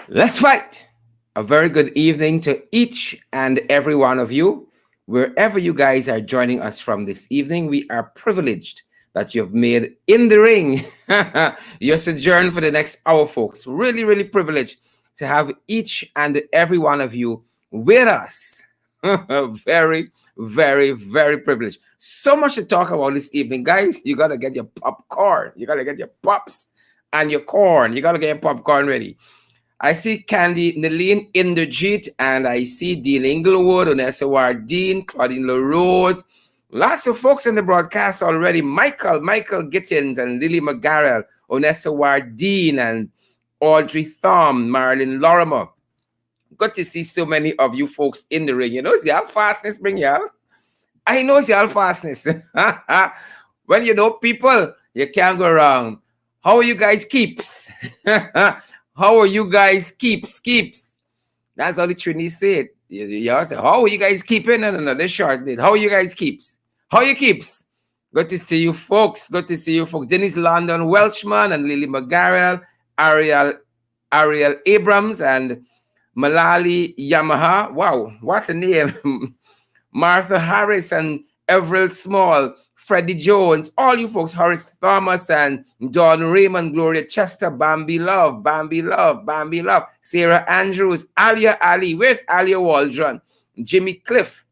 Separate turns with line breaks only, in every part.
Let's fight. A very good evening to each and every one of you. Wherever you guys are joining us from this evening, we are privileged that you've made in the ring your sojourn for the next hour, folks. Really, really privileged to have each and every one of you with us. Very, very, very privileged. So much to talk about this evening, guys. You got to get your popcorn. You got to get your pops and your corn. You got to get your popcorn ready. I see Candy Naleen Inderjeet, and I see Dean Inglewood, Onessa Wardeen, Claudine LaRose. Lots of folks in the broadcast already. Michael Gittins, and Lily McGarrell, Onessa Wardeen, and Audrey Thom, Marilyn Lorimer. Good to see so many of you folks in the ring. You know, see how fastness bring y'all? I know see how fastness. When you know people, you can't go wrong. How are you guys keeps? How are you guys keeps? That's all the Trini said. You say, how are you guys keeping? No, this short did. How are you guys keeps? How you keeps? Good to see you folks. Good to see you folks. Dennis London Welchman and Lily McGarrell, Ariel Abrams and Malali Yamaha. Wow, what a name. Martha Harris and Everett Small, Freddie Jones, all you folks, Horace Thomas and Don Raymond, Gloria Chester, Bambi Love, Sarah Andrews, Alia Ali, where's Alia Waldron, Jimmy Cliff.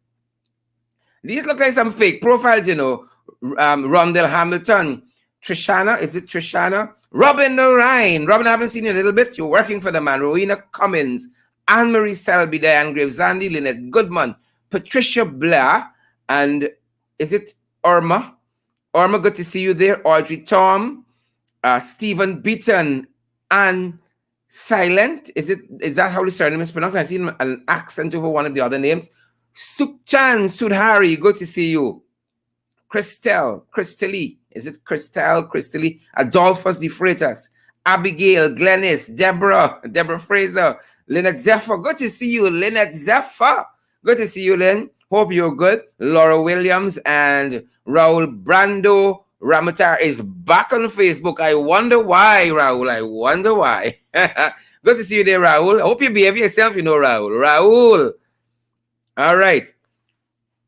These look like some fake profiles, you know. Rondell Hamilton, Trishana, is it Trishana? Robin Ryan, Robin, I haven't seen you in a little bit. You're working for the man. Rowena Cummins, Anne-Marie Selby, Diane Graves, Andy Lynette Goodman, Patricia Blair, and is it Irma? Irma, good to see you there. Audrey Tom, Stephen Beaton, and Silent. Is that how the surname is pronounced? I see an accent over one of the other names. Sukchan Sudhari, good to see you. Christelle, is it Christelle, Adolphus De Freitas, Abigail, Glennis, Deborah Fraser, Lynette Zephyr, good to see you, Lynette Zephyr. Good to see you, Lynn. Hope you're good. Laura Williams and Raul Brando Ramatar is back on Facebook. I wonder why, Raul. I wonder why. Good to see you there, Raul. I hope you behave yourself, you know, Raul. Raul. All right.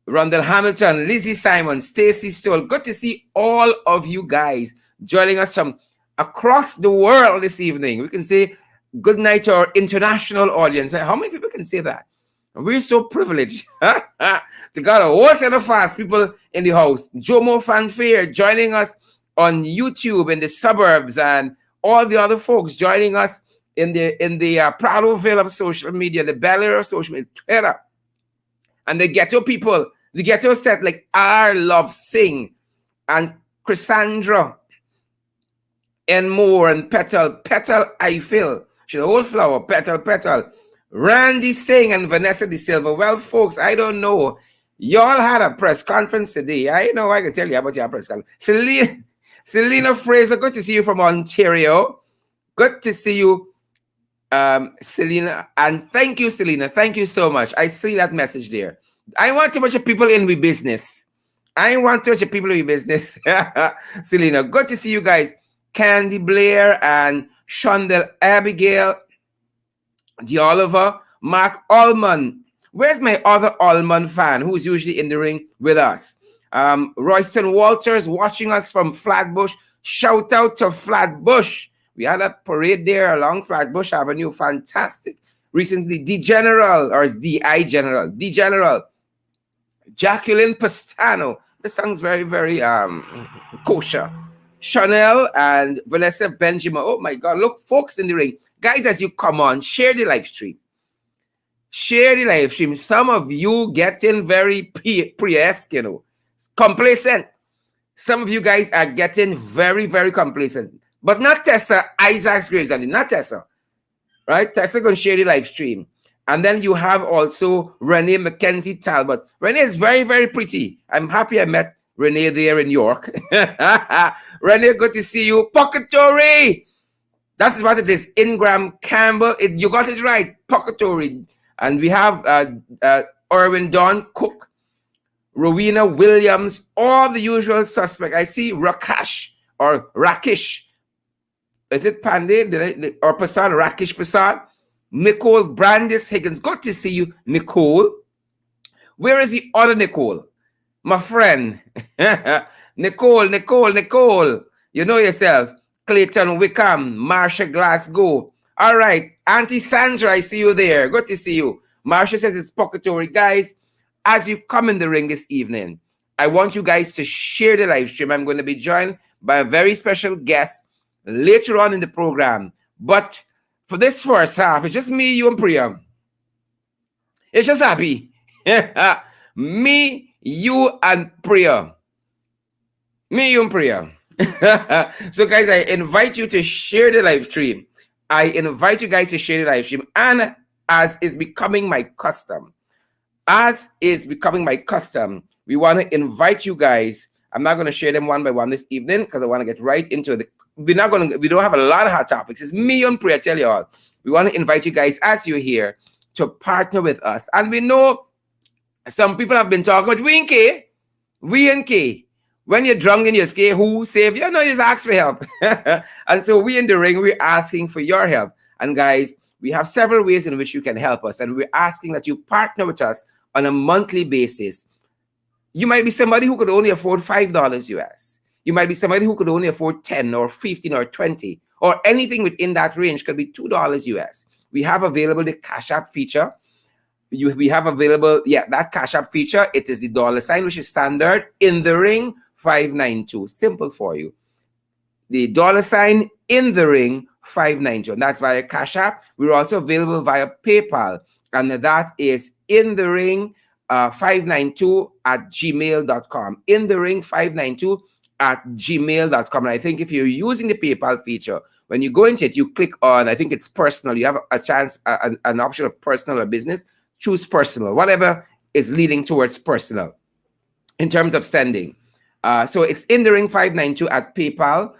Rondell Hamilton, Lizzie Simon, Stacy Stoll. Good to see all of you guys joining us from across the world this evening. We can say good night to our international audience. How many people can say that? We're so privileged to got a whole set of fast people in the house. Jomo Fanfare joining us on YouTube in the suburbs, and all the other folks joining us in the Pradoville of social media, the Bel Air of social media, Twitter, and the ghetto people, the ghetto set like R Love Sing and Chrysandra and Moore and Petal I Feel. She's a whole flower, Petal. Randy Singh and Vanessa De Silva. Well, folks, I don't know. Y'all had a press conference today. I know I can tell you about your press conference. Selena Fraser, good to see you from Ontario. Good to see you, Selena. And thank you, Selena. Thank you so much. I see that message there. I want too much of people in with business. Selena, good to see you guys. Candy Blair and Shondell Abigail, D. Oliver, Mark Allman. Where's my other Allman fan who's usually in the ring with us? Royston Walters watching us from Flatbush. Shout out to Flatbush. We had a parade there along Flatbush Avenue. Fantastic. Recently, D. General. Jacqueline Pastano. This sounds very, very kosher. Chanel and Vanessa Benjamin. Oh my God, look, folks in the ring. Guys, as you come on, share the live stream. Some of you getting very Priya-esque, you know, complacent. Some of you guys are getting very, very complacent. But not Tessa, Isaac's Graves, and not Tessa. Right? Tessa going to share the live stream. And then you have also Renee Mackenzie Talbot. Renee is very, very pretty. I'm happy I met Renee there in York. Renee, good to see you. Pocketory. That is what it is. Ingram Campbell. You got it right. Pocketory. And we have Erwin Don Cook, Rowena Williams, all the usual suspects. I see Rakesh. Is it Pandey? Or Prasad? Rakesh Prasad. Nicole Brandis Higgins. Good to see you, Nicole. Where is the other Nicole? My friend. Nicole. You know yourself. Clayton Wickham, Marsha Glasgow. All right. Auntie Sandra, I see you there. Good to see you. Marsha says it's pocketory. Guys, as you come in the ring this evening, I want you guys to share the live stream. I'm going to be joined by a very special guest later on in the program. But for this first half, it's just me, you, and Priya. It's just happy. Me, you, and Priya. Me, you, and Priya. So, guys, I invite you to share the live stream. I invite you guys to share the live stream. And as is becoming my custom, we want to invite you guys. I'm not going to share them one by one this evening because I want to get right into the. We don't have a lot of hot topics. It's me and Priya, tell you all. We want to invite you guys, as you're here, to partner with us. And we know some people have been talking about we and K. When you're drunk and you're scared, who save you? No, you just ask for help. And so we in the ring, we're asking for your help. And guys, we have several ways in which you can help us. And we're asking that you partner with us on a monthly basis. You might be somebody who could only afford $5 US. You might be somebody who could only afford 10 or 15 or 20 or anything within that range. Could be $2 US. We have available the Cash App feature. We have available, that Cash App feature. It is the $, which is standard in the ring 592. Simple for you. The $, in the ring 592. And that's via Cash App. We're also available via PayPal. And that is in the ring 592 at gmail.com. In the ring 592 at gmail.com. And I think if you're using the PayPal feature, when you go into it, you click on, I think it's personal. You have a chance, an option of personal or business. Choose personal, whatever is leading towards personal in terms of sending. So it's in the ring 592 at PayPal,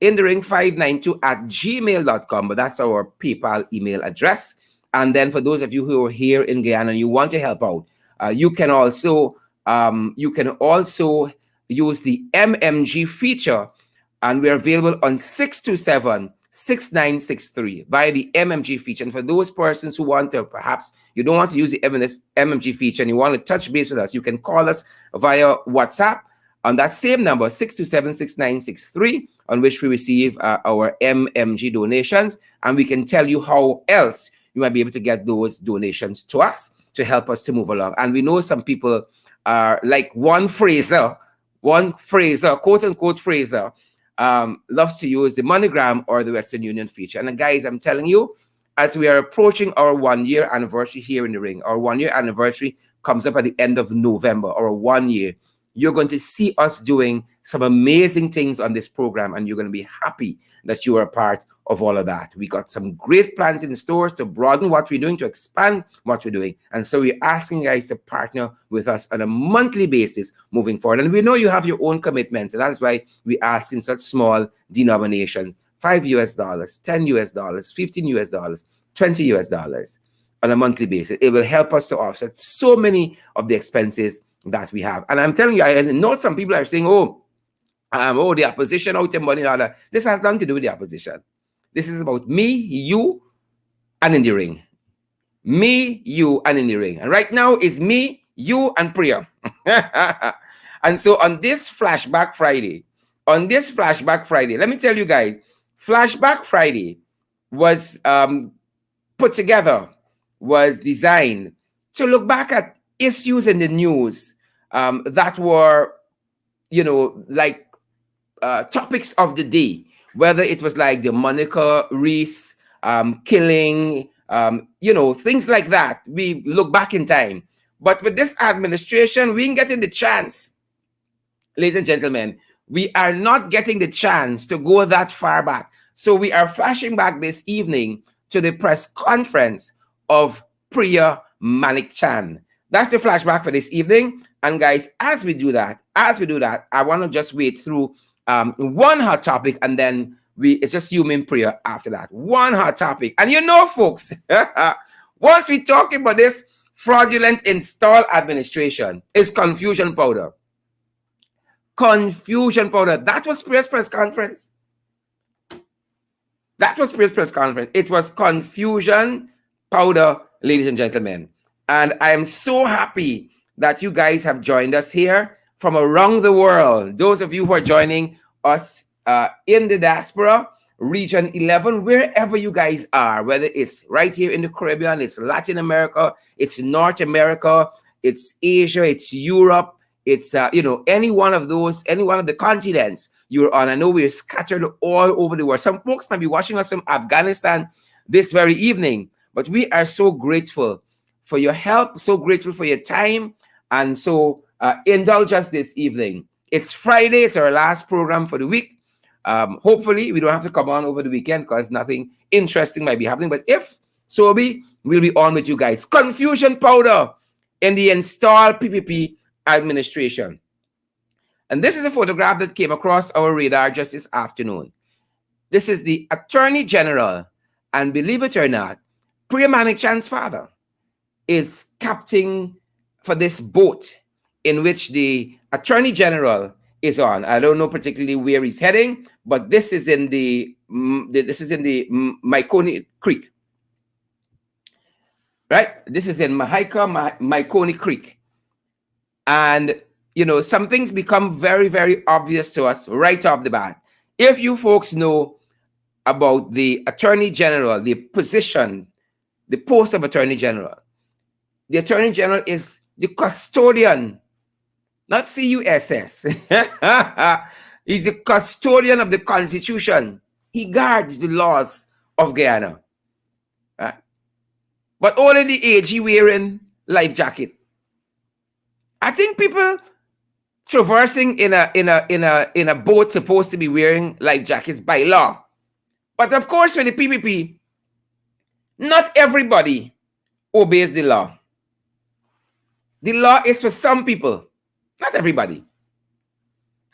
in the ring 592 at gmail.com. But that's our PayPal email address. And then for those of you who are here in Guyana and you want to help out, you can also use the MMG feature, and we're available on 627-6963 via the MMG feature. And for those persons who want to, perhaps you don't want to use the MMG feature and you want to touch base with us, you can call us via WhatsApp on that same number, 627-6963, on which we receive our MMG donations, and we can tell you how else you might be able to get those donations to us to help us to move along. And we know some people are like one Fraser, quote unquote Fraser, loves to use the MoneyGram or the Western Union feature. And guys, I'm telling you, as we are approaching our 1-year anniversary here in the ring, our 1-year anniversary comes up at the end of November, or 1 year. You're going to see us doing some amazing things on this program, and you're going to be happy that you are a part of all of that. We got some great plans in the stores to broaden what we're doing, to expand what we're doing. And so we're asking you guys to partner with us on a monthly basis moving forward. And we know you have your own commitments, and that's why we ask in such small denominations, $5 US, $10 US, $15 US, $20 US on a monthly basis. It will help us to offset so many of the expenses that we have. And I'm telling you, I know some people are saying, the opposition out there, money and all that. This has nothing to do with the opposition. This is about me, you, and in the ring. Me, you, and in the ring. And right now is me, you, and Priya. And so on this Flashback Friday, let me tell you guys, Flashback Friday was put together, was designed to look back at issues in the news that were, topics of the day, whether it was like the Monica Reese killing, things like that. We look back in time. But with this administration, we ain't getting the chance. Ladies and gentlemen, we are not getting the chance to go that far back. So we are flashing back this evening to the press conference of Priya Malik Chan. That's the flashback for this evening. And guys, as we do that, I want to just wait through one hot topic, and then it's just you and Priya after that. One hot topic. And folks, once we talk about this fraudulent install administration, is confusion powder. Confusion powder. That was Priya's press conference. It was confusion powder, ladies and gentlemen. And I am so happy that you guys have joined us here from around the world. Those of you who are joining us in the diaspora, region 11, wherever you guys are, whether it's right here in the Caribbean, it's Latin America, it's North America, it's Asia, it's Europe, it's any one of those, any one of the continents you're on. I know we're scattered all over the world. Some folks might be watching us from Afghanistan this very evening, but we are so grateful for your help, so grateful for your time, and so indulge us this evening. It's Friday, it's our last program for the week. Hopefully, we don't have to come on over the weekend because nothing interesting might be happening. But if so be, we'll be on with you guys. Confusion powder in the installed PPP administration. And this is a photograph that came across our radar just this afternoon. This is the Attorney General, and believe it or not, Priya Manikchand's father is captain for this boat in which the Attorney General is on. I don't know particularly where he's heading, but this is in the Maikoni Creek, right? This is in Maikoni Creek, and some things become very, very obvious to us right off the bat. If you folks know about the Attorney General, the position, the post of Attorney General, the Attorney General is the custodian, not CUSS. He's the custodian of the Constitution. He guards the laws of Guyana. Right? But only the AG wearing life jacket. I think people traversing in a boat supposed to be wearing life jackets by law. But of course, with the PPP, not everybody obeys the law. The law is for some people, not everybody.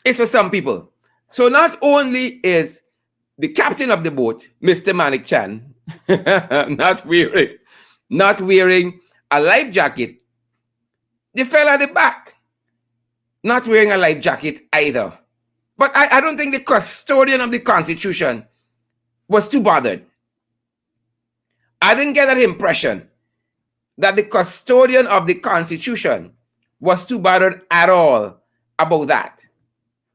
It's for some people. So not only is the captain of the boat, Mr. Manikchand, not wearing a life jacket, the fella at the back, not wearing a life jacket either. But I don't think the custodian of the Constitution was too bothered. I didn't get that impression that the custodian of the Constitution was too bothered at all about that.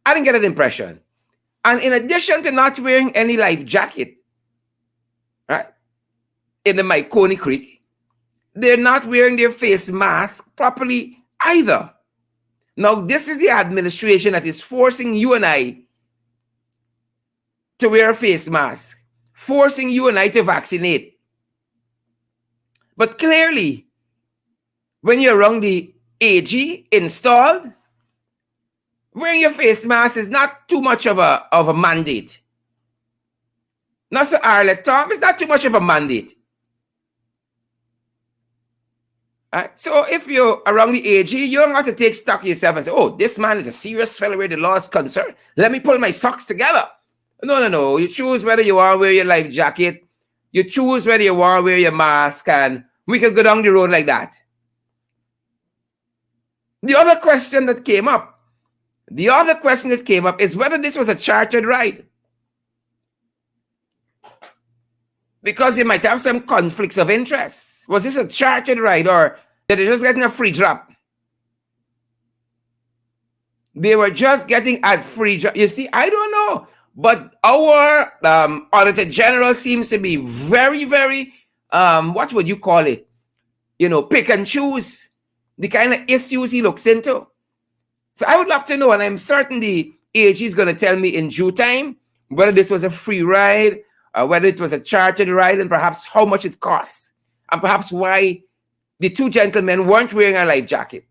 I didn't get that impression. And in addition to not wearing any life jacket, right, in the Maikoni Creek, they're not wearing their face mask properly either. Now, this is the administration that is forcing you and I to wear a face mask, forcing you and I to vaccinate. But clearly, when you're around the AG installed, wearing your face mask is not too much of a mandate. Not so Arlette Tom, it's not too much of a mandate. Right? So if you're around the AG, you don't have to take stock of yourself and say, oh, this man is a serious fellow where the law is concerned. Let me pull my socks together. No. You choose whether you want to wear your life jacket. You choose whether you want to wear your mask, and we can go down the road like that. The other question that came up is whether this was a chartered ride. Because you might have some conflicts of interest. Was this a chartered ride, or did they just getting a free drop? They were just getting a free drop. You see, I don't know. But our Auditor General seems to be very, very, what would you call it? Pick and choose the kind of issues he looks into. So I would love to know, and I'm certain the AG is going to tell me in due time whether this was a free ride, whether it was a chartered ride, and perhaps how much it costs, and perhaps why the two gentlemen weren't wearing a life jacket,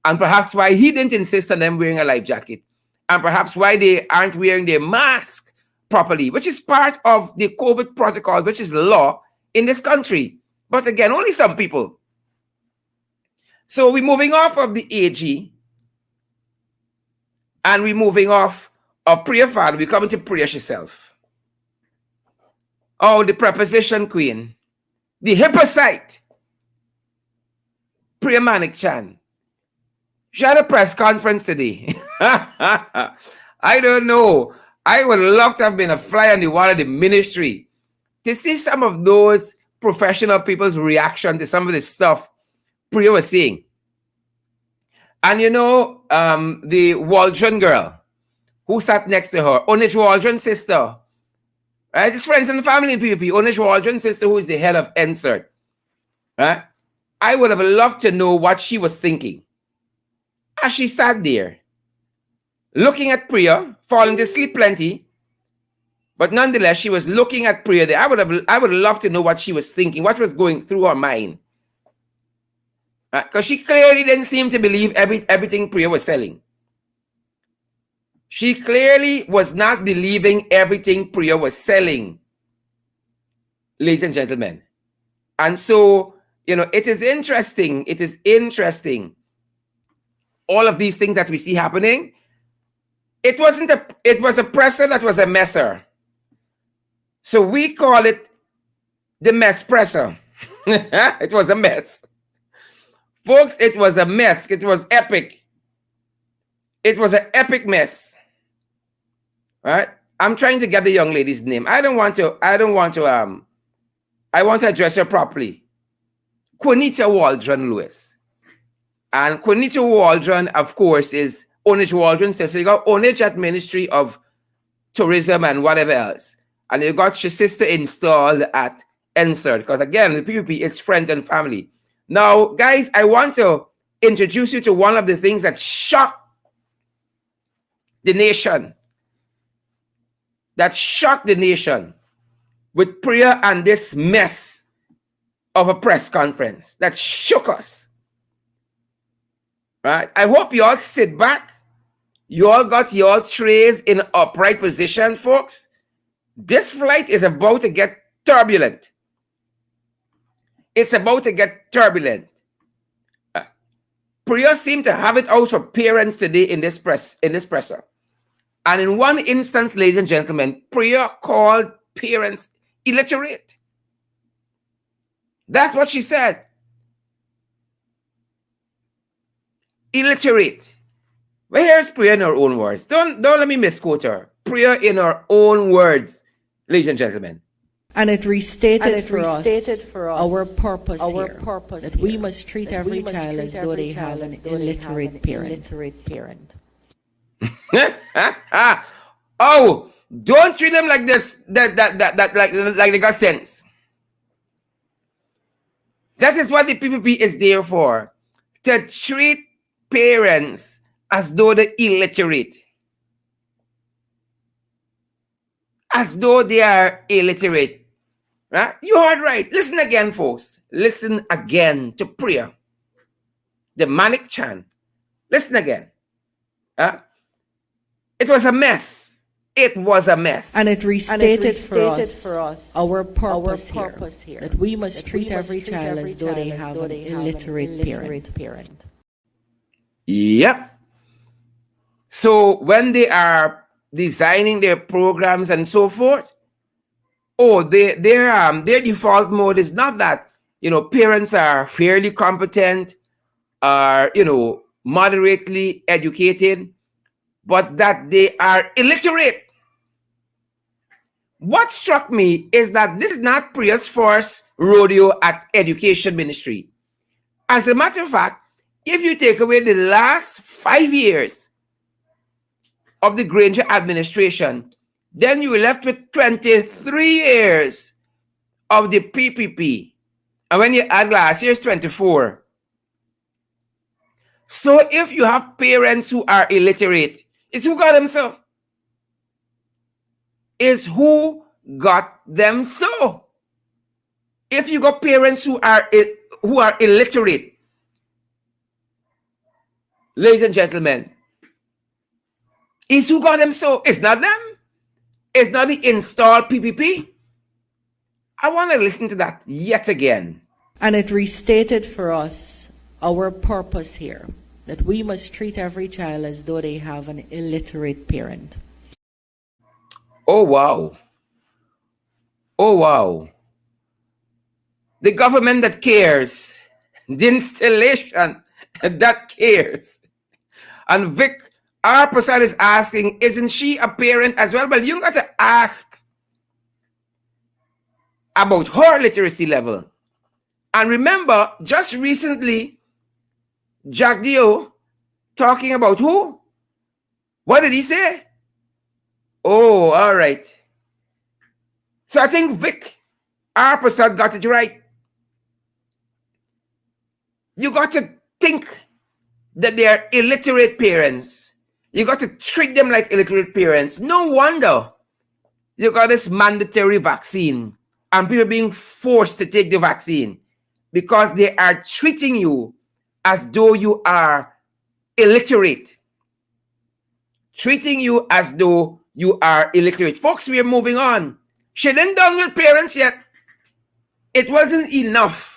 and perhaps why he didn't insist on them wearing a life jacket, and perhaps why they aren't wearing their mask properly, which is part of the COVID protocol, which is law in this country. But again, only some people. So we're moving off of the AG, and we're moving off of Priya father. We're coming to Priya herself. Oh, the preposition queen, the hypocrite, Priya Manikchand. She had a press conference today. I don't know. I would love to have been a fly on the wall of the ministry to see some of those professional people's reaction to some of the stuff Priya was saying. And the Waldron girl who sat next to her, Onish Waldron's sister, right? It's friends and family in PPP. Onish Waldron's sister, who is the head of NSERT, right? I would have loved to know what she was thinking as she sat there, looking at Priya, falling to sleep plenty, but nonetheless, she was looking at Priya there. I would love to know what she was thinking, what was going through her mind. Because she clearly didn't seem to believe everything Priya was selling. She clearly was not believing everything Priya was selling, ladies and gentlemen. And so, it is interesting. It is interesting. All of these things that we see happening. It was a presser that was a messer. So we call it the mess presser. It was a mess. Folks, it was a mess. It was epic. It was an epic mess. Right? I'm trying to get the young lady's name. I want to address her properly. Quinita Waldron Lewis. And Quinita Waldron, of course, is Onish Waldron. So you got Onish at Ministry of Tourism and whatever else. And you got your sister installed at NSERT. Because again, the PPP is friends and family. Now, guys, I want to introduce you to one of the things that shocked the nation. That shocked the nation with Priya and this mess of a press conference that shook us. Right? I hope you all sit back. You all got your trays in upright position, folks. This flight is about to get turbulent. It's about to get turbulent. Priya seemed to have it out for parents today in this presser. And in one instance, ladies and gentlemen, Priya called parents illiterate. That's what she said. Illiterate. Well, here's Priya in her own words. Don't let me misquote her. Priya in her own words, ladies and gentlemen.
And it restated for us our purpose here, that we must treat every child as though they have an illiterate parent.
Oh, don't treat them like this. Like they got sense. That is what the PPP is there for. To treat parents as though they're illiterate. As though they are illiterate. Right? You heard right. Listen again, folks. Listen again to Priya. The Malik Chan. Listen again. It was a mess. It was a mess.
And it restated for us our purpose here, that we must treat every child as though they have an illiterate parent.
Yep. So when they are designing their programs and so forth, their default mode is not that parents are fairly competent, are moderately educated, but that they are illiterate. What struck me is that this is not Priya's first rodeo at Education Ministry. As a matter of fact, if you take away the last 5 years of the Granger administration, then you are left with 23 years of the PPP. And when you add last year's 24. So if you have parents who are illiterate, it's who got them so. Is who got them so. If you got parents who are illiterate, ladies and gentlemen, is who got them so. It's not them. It's not the installed PPP. I want to listen to that yet again.
And it restated for us our purpose here, that we must treat every child as though they have an illiterate parent.
Oh, wow. Oh, wow. The government that cares. The installation that cares. And Vic R. Prasad is asking, isn't she a parent as well? Well, you got to ask about her literacy level. And remember, just recently, Jack Dio talking about who? What did he say? Oh, all right. So I think Vic R. Prasad got it right. You got to think that they are illiterate parents. You got to treat them like illiterate parents. No wonder you got this mandatory vaccine and people being forced to take the vaccine because they are treating you as though you are illiterate. Treating you as though you are illiterate. Folks, we are moving on. She didn't done with parents yet. It wasn't enough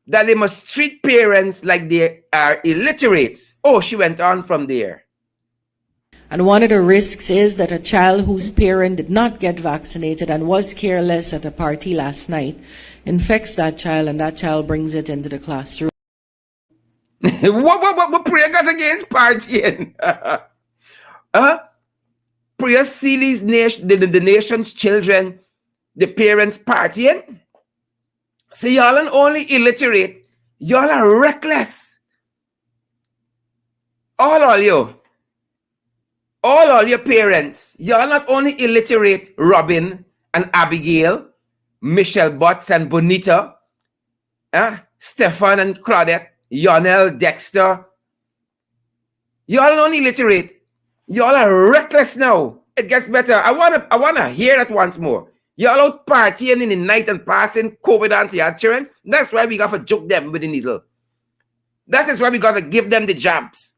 that they must treat parents like they are illiterate. Oh, she went on from there.
And one of the risks is that a child whose parent did not get vaccinated and was careless at a party last night infects that child, and that child brings it into the classroom.
What Priya got against partying? Priya see these the nation's children, the parents partying. So y'all are only illiterate, y'all are reckless. All you. All your parents, y'all not only illiterate, Robin and Abigail, Michelle Butts and Bonita, Stefan and Claudette, Yonel, Dexter. Y'all not only illiterate, y'all are reckless now. It gets better. I wanna hear that once more. Y'all out partying in the night and passing COVID onto your children. That's why we got to joke them with the needle. That is why we got to give them the jabs.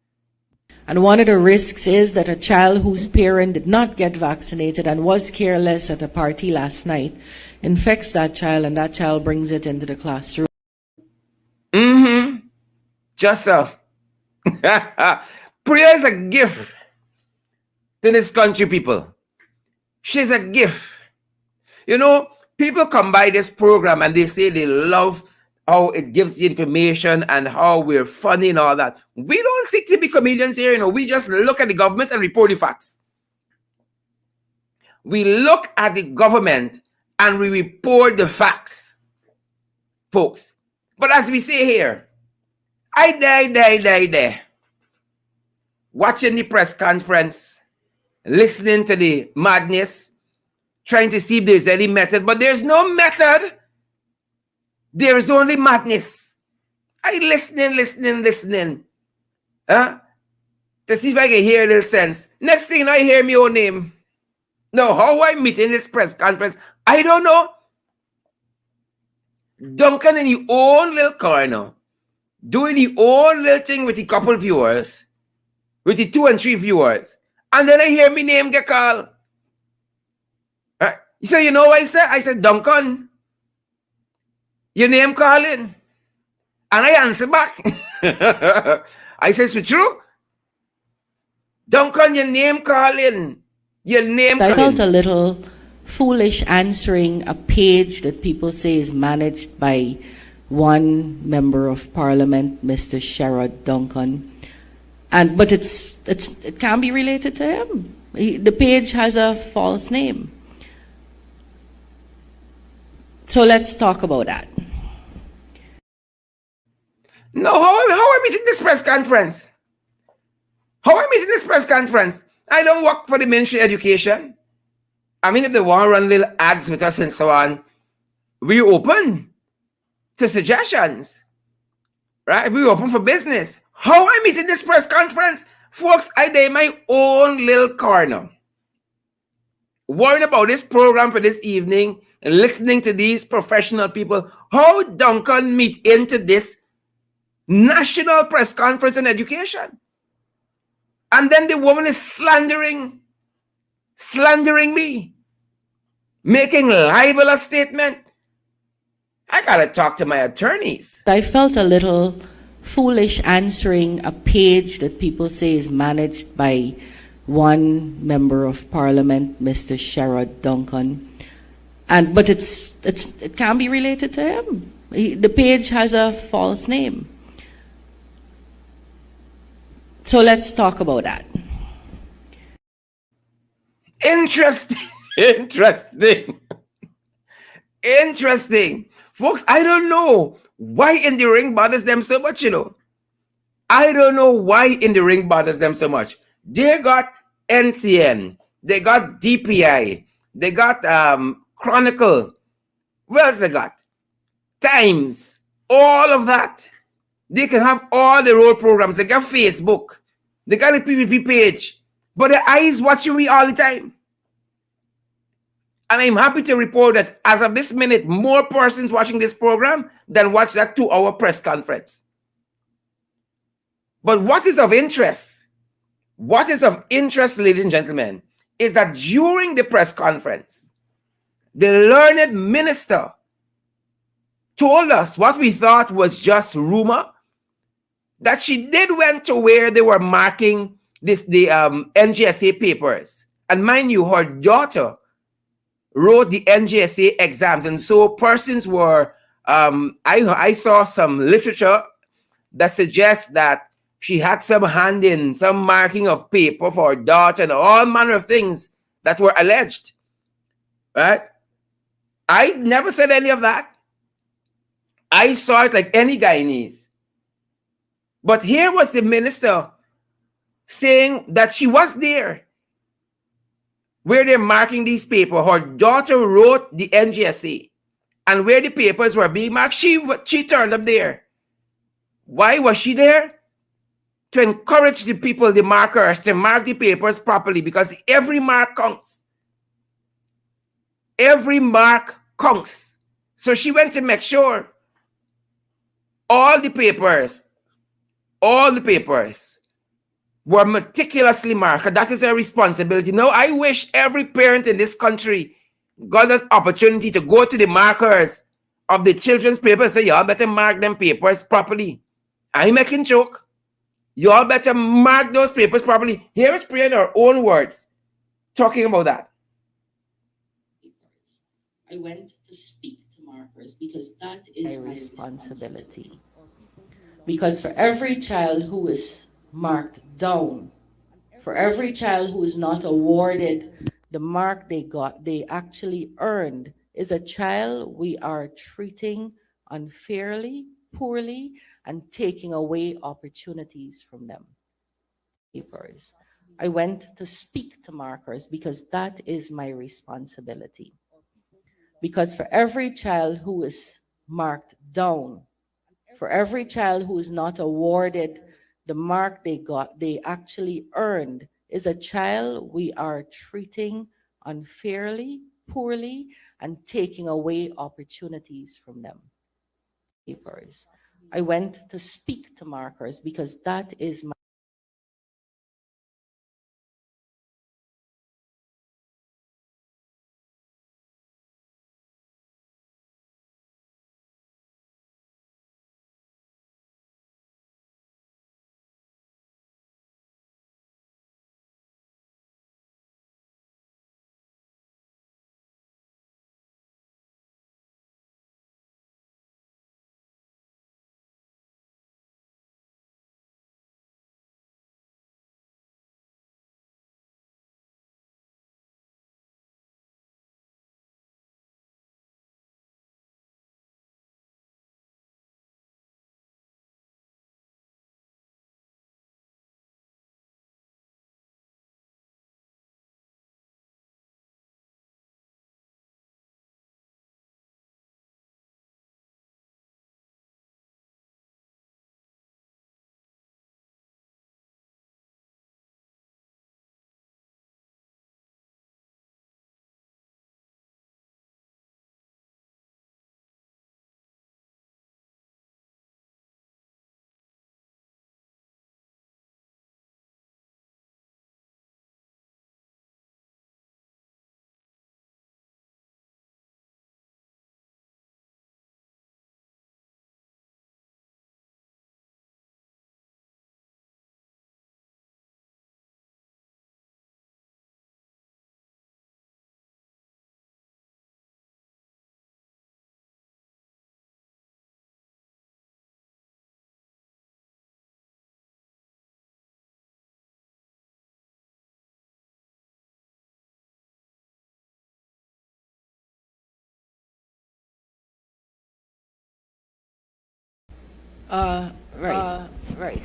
And one of the risks is that a child whose parent did not get vaccinated and was careless at a party last night infects that child, and that child brings it into the classroom.
Just so. Priya is a gift to this country, people. She's a gift. You know, people come by this program and they say they love how it gives the information and how we're funny and all that. We don't seek to be comedians here, you know. We just look at the government and report the facts. We look at the government and we report the facts, folks. But as we say here, I die. Watching the press conference, listening to the madness, trying to see if there's any method, but there's no method. There is only madness. I listening. To see if I can hear a little sense. Next thing I hear my own name. Now, how I meet in this press conference, I don't know. Duncan in your own little corner, doing your own little thing with the couple viewers, with the 2 and 3 viewers, and then I hear my name get called. So you know what I said? I said, Duncan, your name calling. And I answer back. I says, it's true. Duncan, your name calling. Your name calling.
I felt a little foolish answering a page that people say is managed by one member of parliament, Mr. Sherrod Duncan. But it can be related to him. The page has a false name. So let's talk about that.
No, how am I meeting this press conference? How am I meeting this press conference? I don't work for the Ministry of Education. I mean, if they want to run little ads with us and so on, we're open to suggestions, right? We're open for business. How am I meeting this press conference? Folks, I did my own little corner. Worrying about this program for this evening and listening to these professional people, how Duncan meet into this national press conference on education. And then the woman is slandering me, making libelous statement. I gotta talk to my attorneys.
I felt a little foolish answering a page that people say is managed by one member of parliament, Mr. Sherrod Duncan. But it can be related to him. The page has a false name. So let's talk about that.
Interesting. Interesting. Folks, I don't know why in the ring bothers them so much, I don't know why in the ring bothers them so much. They got NCN, they got DPI, they got Chronicle. What else they got? Times, all of that. They can have all the road programs. They got Facebook, they got a PPP page, but the eyes watching me all the time. And I'm happy to report that as of this minute, more persons watching this program than watch that 2 hour press conference. But what is of interest? What is of interest, ladies and gentlemen, is that during the press conference, the learned minister told us what we thought was just rumor, that she did went to where they were marking the NGSA papers. And mind you, her daughter wrote the NGSA exams, and so persons were. I saw some literature that suggests that she had some hand in some marking of paper for her daughter and all manner of things that were alleged. Right? I never said any of that. I saw it like any Guyanese. But here was the minister saying that she was there where they're marking these papers. Her daughter wrote the NGSA, and where the papers were being marked, she turned up there. Why was she there? To encourage the people, the markers, to mark the papers properly, because every mark counts. Every mark counts. So she went to make sure all the papers, all the papers were meticulously marked. That is her responsibility. Now, I wish every parent in this country got that opportunity to go to the markers of the children's papers and say, y'all better mark them papers properly. I ain't making joke. Y'all better mark those papers properly. Here is Priya in her own words talking about that.
I went to speak to markers because that is my responsibility. Because for every child who is marked down, for every child who is not awarded the mark they actually earned, is a child we are treating unfairly, poorly, and taking away opportunities from them. Papers. I went to speak to markers because that is my responsibility. Because for every child who is marked down, for every child who is not awarded the mark they actually earned, is a child we are treating unfairly, poorly, and taking away opportunities from them. Papers. I went to speak to markers because that is my Right.
Right.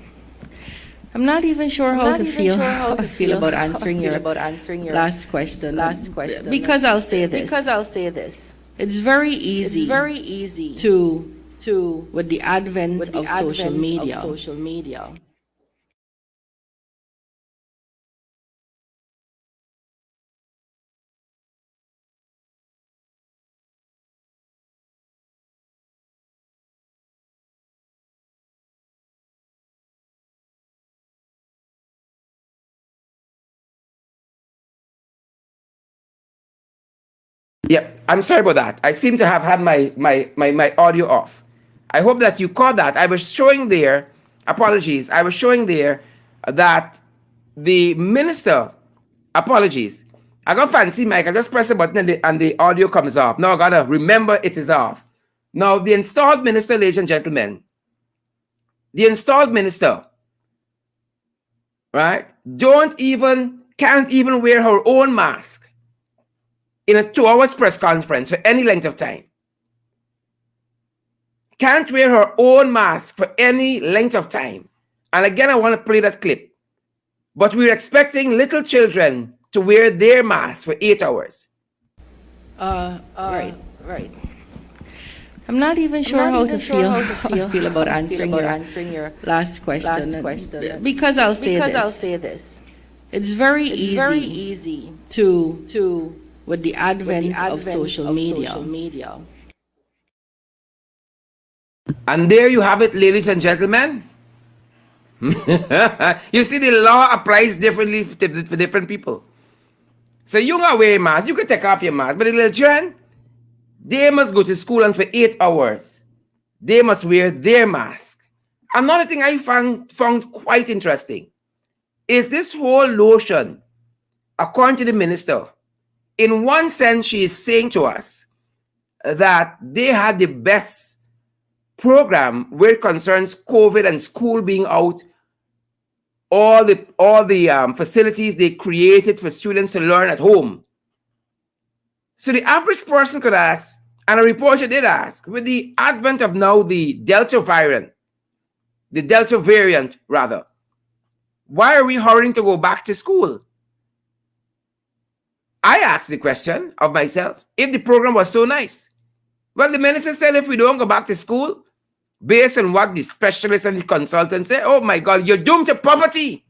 I'm not even sure
I'm
how
not
to
even
feel
sure how
how I
to
feel
feel
about
how I
answering
feel
your
about answering your
last question
last question
because I'll say
because
this.
I'll say this.
It's very
It's
easy
very easy
to,
to,
with the advent
with the
of social
advent of
media,
social media.
Yep, I'm sorry about that. I seem to have had my audio off. I hope that you caught that. I was showing there, apologies, I was showing there that the minister, apologies, I got fancy mic. I just press a button and the audio comes off. Now I gotta remember it is off. Now, the installed minister, ladies and gentlemen, the installed minister, right, can't even wear her own mask in a 2 hours press conference for any length of time. Can't wear her own mask for any length of time. And again, I want to play that clip. But we're expecting little children to wear their masks for 8 hours.
right.
Right.
I'm not even
I'm
sure
not
how to
even sure
feel
how to
how I
feel
feel about
how I feel
answering
about
your
answering your
last question
last question
because I'll say
because I'll
this.
say this.
It's very
It's very
easy
easy
to,
to,
with the
with the
advent of
advent
social
of
media,
social media.
And there you have it, ladies and gentlemen. You see, the law applies differently for different people. So you don't wear a mask, you can take off your mask. But the little children, they must go to school and for 8 hours, they must wear their mask. Another thing I found quite interesting is this whole notion, according to the minister, in one sense, she is saying to us that they had the best program where it concerns COVID and school being out, all the facilities they created for students to learn at home. So the average person could ask, and a reporter did ask, with the advent of now the Delta variant rather, why are we hurrying to go back to school? I asked the question of myself, if the program was so nice. Well, the minister said if we don't go back to school, based on what the specialists and the consultants say, oh my God, you're doomed to poverty.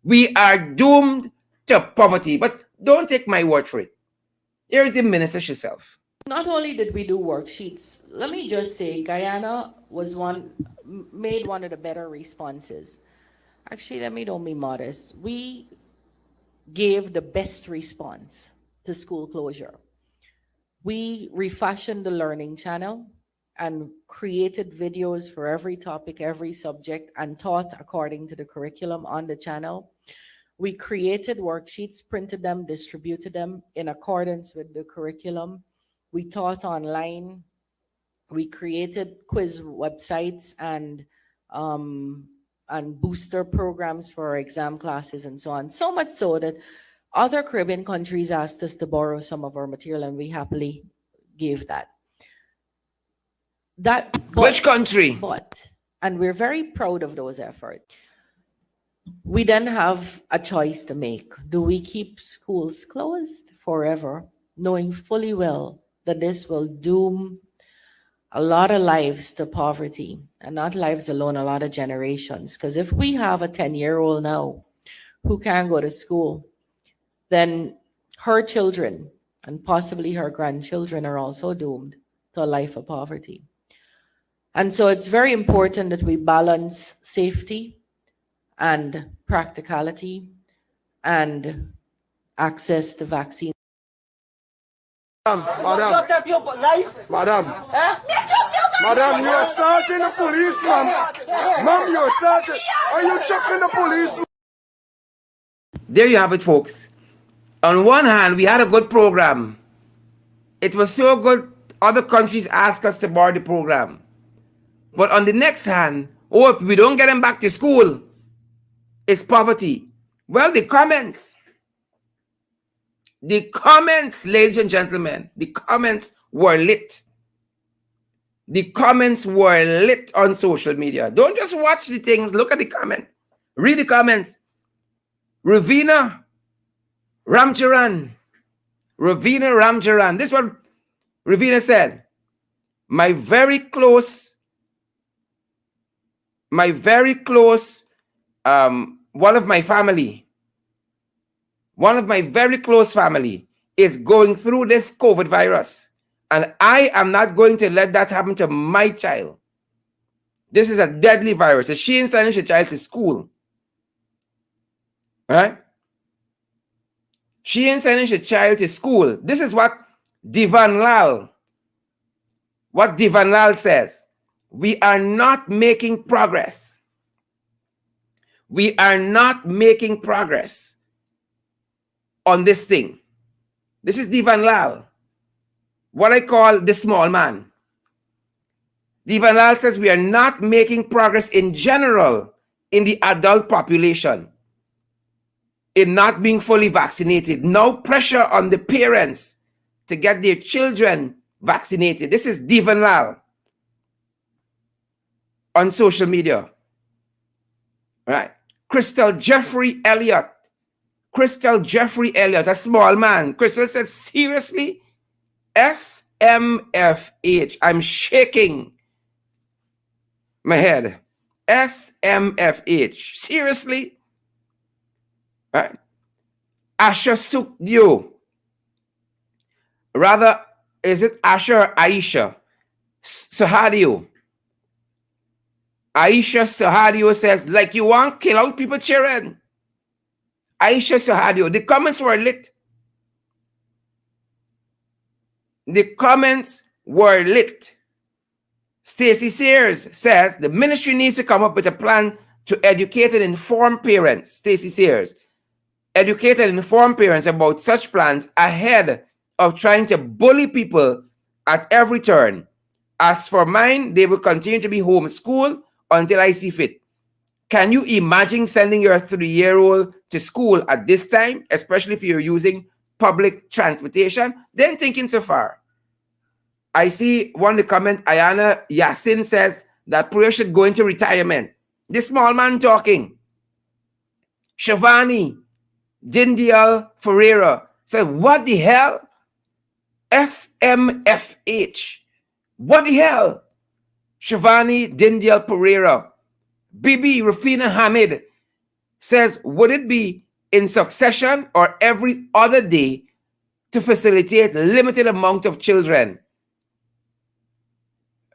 We are doomed to poverty. But don't take my word for it. Here's the minister herself.
not only did we do worksheets, let me just say Guyana made one of the better responses. Actually, let me don't be modest. We gave the best response to school closure. We refashioned the learning channel and created videos for every topic, every subject, and taught according to the curriculum on the channel. We created worksheets, printed them, distributed them in accordance with the curriculum. We taught online. We created quiz websites um, and booster programs for our exam classes and so on. So much so that other Caribbean countries asked us to borrow some of our material, and we happily gave that.
Which country?
And we're very proud of those efforts. We then have a choice to make. Do we keep schools closed forever, knowing fully well that this will doom a lot of lives to poverty, and not lives alone, a lot of generations? Because if we have a 10-year-old now who can't go to school, then her children and possibly her grandchildren are also doomed to a life of poverty. And so it's very important that we balance safety and practicality and access to vaccine.
Madam, madam, madam, you assaulting the police, ma'am. Ma'am, you assaulting. Are you checking the police?
There you have it, folks. On one hand, we had a good program. It was so good, other countries asked us to borrow the program. But on the next hand, oh, if we don't get them back to school, it's poverty. Well, the comments, ladies and gentlemen, the comments were lit. The comments were lit on social media. Don't just watch the things, look at the comment. Read the comments. Ravina Ramcharan. Ravina Ramcharan. This is what Ravina said. My very close, one of my very close family is going through this COVID virus. And I am not going to let that happen to my child. This is a deadly virus. So she ain't sending her child to school. Right? She ain't sending her child to school. This is what Divan Lal says. We are not making progress. We are not making progress on this thing. This is Divan Lal, what I call the small man. Divan Lal says we are not making progress in general in the adult population in not being fully vaccinated. No pressure on the parents to get their children vaccinated. This is Divan Lal on social media. Right? Crystal Jeffrey Elliott, a small man. Crystal said, seriously? SMFH. I'm shaking my head. SMFH. Seriously? Right? Asha Sukdio. Rather, is it Asha or Aisha? Sahadio. Aisha Sahadio says, like you want kill out people children. Aisha Sahadio. The comments were lit. The comments were lit. Stacey Sears says the ministry needs to come up with a plan to educate and inform parents. Stacey Sears. Educate and inform parents about such plans ahead of trying to bully people at every turn. As for mine, they will continue to be homeschooled until I see fit. Can you imagine sending your 3-year-old to school at this time, especially if you're using public transportation? Then thinking so far. I see one of the comment, Ayana Yasin says that Priya should go into retirement. This small man talking. Shivani Dindial Ferreira said, what the hell? SMFH. What the hell? Shivani Dindial Pereira. Bibi Rafina Hamid says, would it be in succession or every other day to facilitate limited amount of children?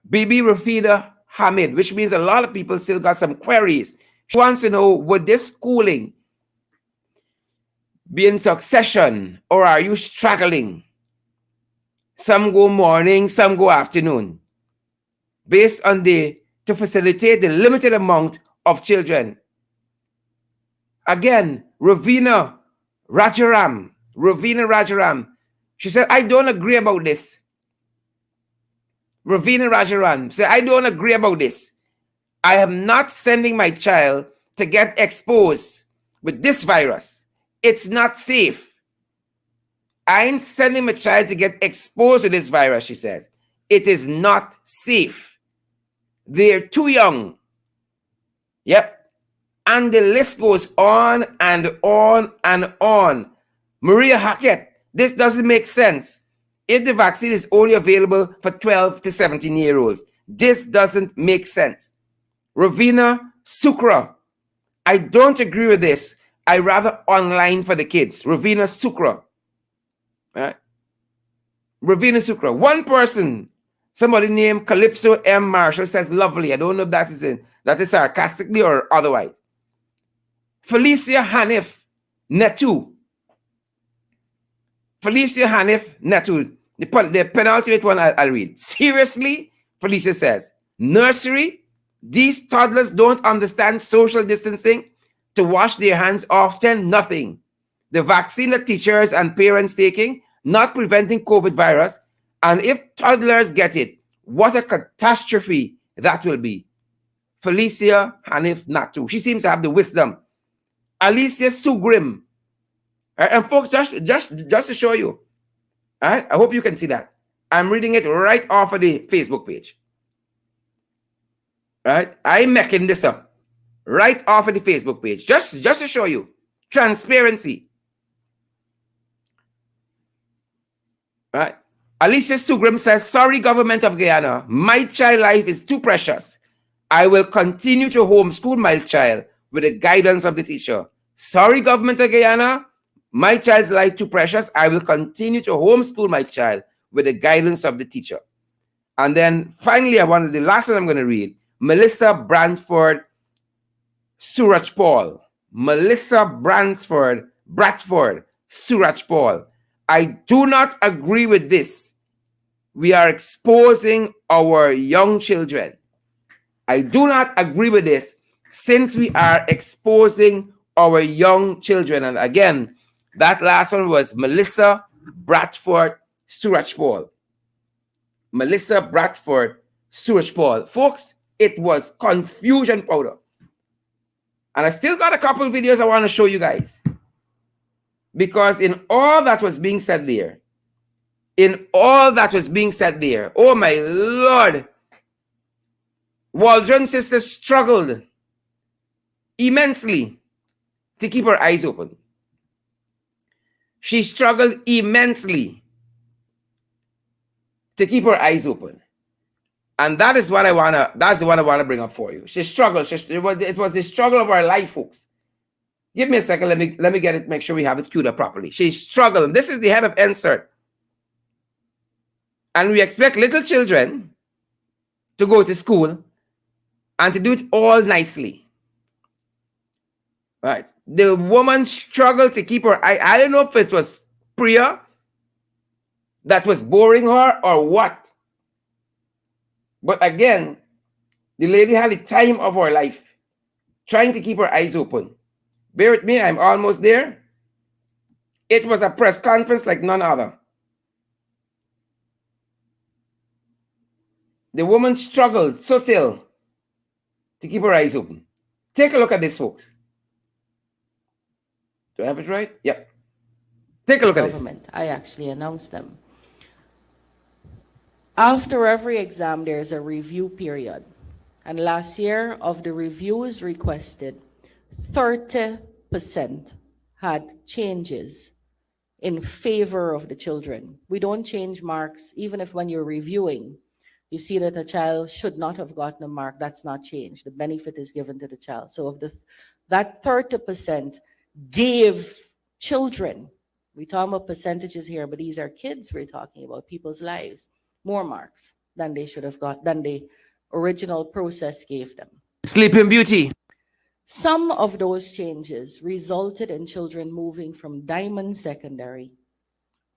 Bibi Rafina Hamid, which means a lot of people still got some queries. She wants to know, would this schooling be in succession or are you struggling? Some go morning, some go afternoon. Based on to facilitate the limited amount of children. Again, Ravina Rajaram. She said, I don't agree about this. Ravina Rajaram said, I don't agree about this. I am not sending my child to get exposed with this virus. It's not safe. I ain't sending my child to get exposed with this virus, she says. It is not safe. They're too young. Yep. And the list goes on and on and on. Maria Hackett, this doesn't make sense. If the vaccine is only available for 12 to 17-year-olds, this doesn't make sense. Ravina Sukra, I don't agree with this. I rather online for the kids. Ravina Sukra. Right? Ravina Sukra. One person, somebody named Calypso M. Marshall says, lovely. I don't know if that is sarcastically or otherwise. Felicia Hanif Netu. The penultimate one I'll read. Seriously, Felicia says, nursery, these toddlers don't understand social distancing, to wash their hands often, nothing. The vaccine that teachers and parents taking, not preventing COVID virus, and if toddlers get it, what a catastrophe that will be. Felicia Hanif Natu. She seems to have the wisdom. Alicia Sugrim. Right, and folks, just to show you. All right, I hope you can see that. I'm reading it right off of the Facebook page. Right? I'm making this up right off of the Facebook page. Just to show you. Transparency. Right? Alicia Sugrim says, sorry, government of Guyana. My child life is too precious. I will continue to homeschool my child with the guidance of the teacher. Sorry, government of Guyana. My child's life too precious. I will continue to homeschool my child with the guidance of the teacher. And then finally, the last one I'm going to read. Melissa Bradford Suraj-Paul. Melissa Bradford Suraj-Paul. I do not agree with this. We are exposing our young children. I do not agree with this since we are exposing our young children. And again, that last one was Melissa Bradford Suraj-Paul. Melissa Bradford Suraj-Paul. Folks, it was confusion powder. And I still got a couple of videos I want to show you guys. Because in all that was being said there, oh my Lord, Waldron's sister struggled immensely to keep her eyes open. She struggled immensely to keep her eyes open. And that is what that's the one I want to bring up for you. She struggled. It was the struggle of her life, folks. Give me a second. Let me get it, make sure we have it queued up properly. She struggled. This is the head of NSERT. And we expect little children to go to school and to do it all nicely. Right? The woman struggled to keep her eye. I don't know if it was Priya that was boring her or what. But again, the lady had the time of her life trying to keep her eyes open. Bear with me, I'm almost there. It was a press conference like none other. The woman struggled so till to keep her eyes open. Take a look at this, folks. Do I have it right? Yep. Take a look at this.
I actually announced them. After every exam, there's a review period. And last year, of the reviews requested, 30% had changes in favor of the children. We don't change marks, even if when you're reviewing, you see that a child should not have gotten a mark, that's not changed. The benefit is given to the child. So of that 30% gave children, we talk about percentages here, but these are kids we're talking about, people's lives, more marks than they should have got, than the original process gave them.
Sleeping Beauty.
Some of those changes resulted in children moving from Diamond Secondary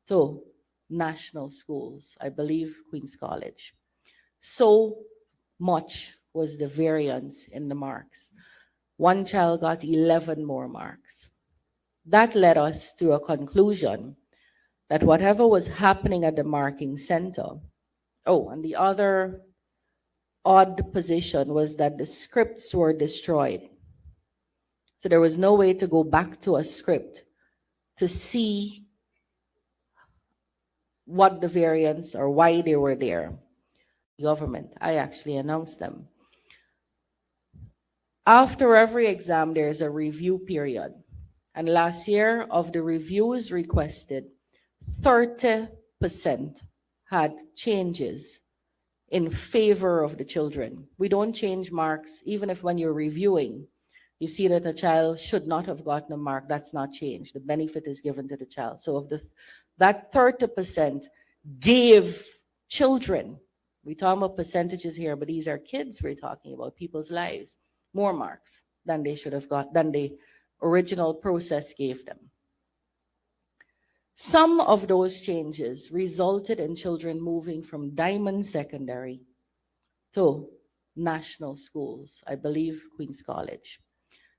to national schools, I believe Queen's College. So much was the variance in the marks. One child got 11 more marks. That led us to a conclusion that whatever was happening at the marking center, and the other odd position was that the scripts were destroyed. So there was no way to go back to a script to see what the variants or why they were there. Government, I actually announced them. After every exam, there's a review period. And last year, of the reviews requested, 30% had changes in favor of the children. We don't change marks, even if when you're reviewing, you see that a child should not have gotten a mark, that's not changed. The benefit is given to the child. So of that 30% gave children, we talk about percentages here, but these are kids we're talking about, people's lives, more marks than they should have got, than the original process gave them. Some of those changes resulted in children moving from Diamond Secondary to national schools, I believe Queen's College.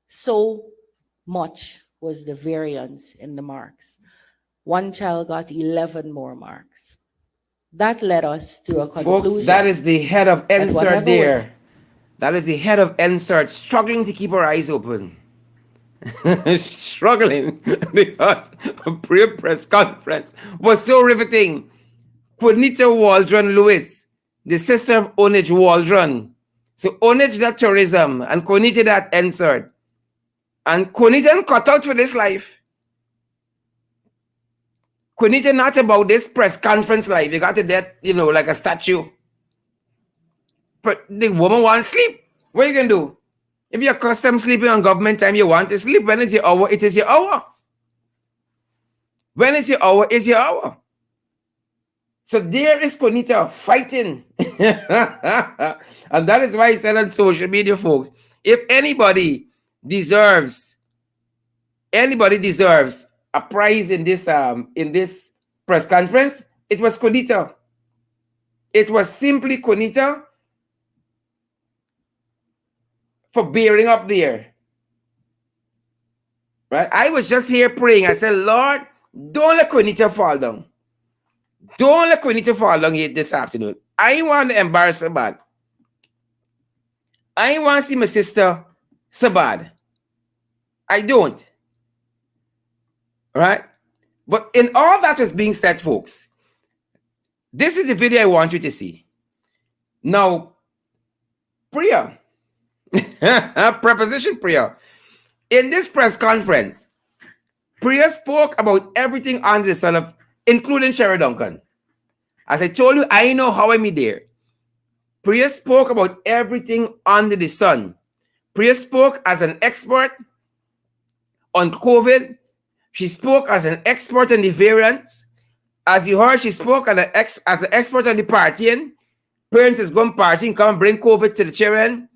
So much was the variance in the marks. One child got 11 more marks. That led us to a conclusion.
Folks, that is the head of NSERT there. That is the head of NSERT struggling to keep her eyes open. Struggling because a press conference was so riveting. Quinita Waldron Lewis, the sister of Onage Waldron, So onage that tourism and konite that insert. And konite and cut out for this life. Konite not about this press conference life. You got to get, like a statue. But the woman wants sleep. What are you going to do? If you're accustomed sleeping on government time, you want to sleep. When is your hour? It is your hour. When is your hour? Is your hour. So there is Konita fighting. And that is why I said on social media, folks, if anybody deserves a prize in this press conference, it was Konita. It was simply Konita for bearing up there. Right? I was just here praying. I said, Lord, don't let Konita fall down. Don't let Konita fall down here this afternoon. I want to embarrass her bad. I want to see my sister so bad. I don't. Right? But in all that was being said, folks, this is the video I want you to see. Now, Priya, Preposition Priya, in this press conference, Priya spoke about everything under the sun, including Sherry Duncan. As I told you, I know how I'm there. Priya spoke about everything under the sun. Priya spoke as an expert on COVID. She spoke as an expert on the variants. As you heard, she spoke as an expert on the partying. Parents is going partying, come and bring COVID to the children.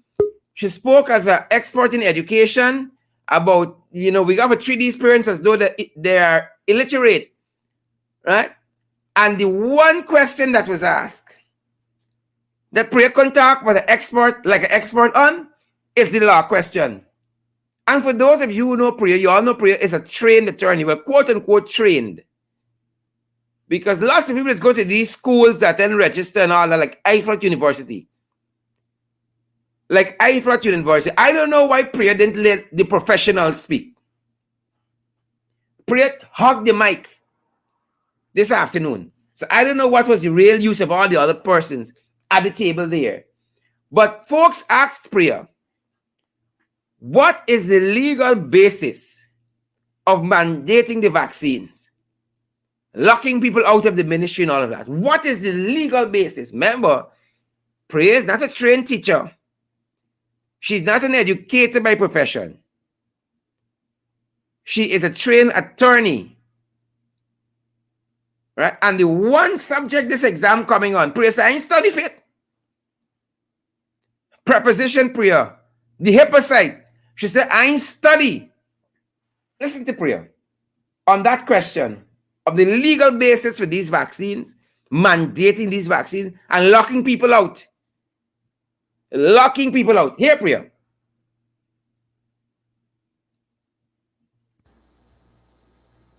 She spoke as an expert in education about, we got to treat these parents as though they are illiterate, right? And the one question that was asked that Priya can talk with an expert on is the law question. And for those of you who know Priya, you all know Priya is a trained attorney, well, quote unquote trained. Because lots of people just go to these schools that then register and all that, like Iflat University. I don't know why Priya didn't let the professionals speak. Priya hugged the mic this afternoon. So I don't know what was the real use of all the other persons at the table there. But folks asked Priya, what is the legal basis of mandating the vaccines? Locking people out of the ministry and all of that. What is the legal basis? Remember, Priya is not a trained teacher. She's not an educator by profession. She is a trained attorney. Right? And the one subject this exam coming on, Priya said, I ain't study fit. Preposition Priya. The hypocrite. She said, I ain't study. Listen to Priya. On that question of the legal basis for these vaccines, mandating these vaccines, and locking people out. Locking people out. Here, Priya.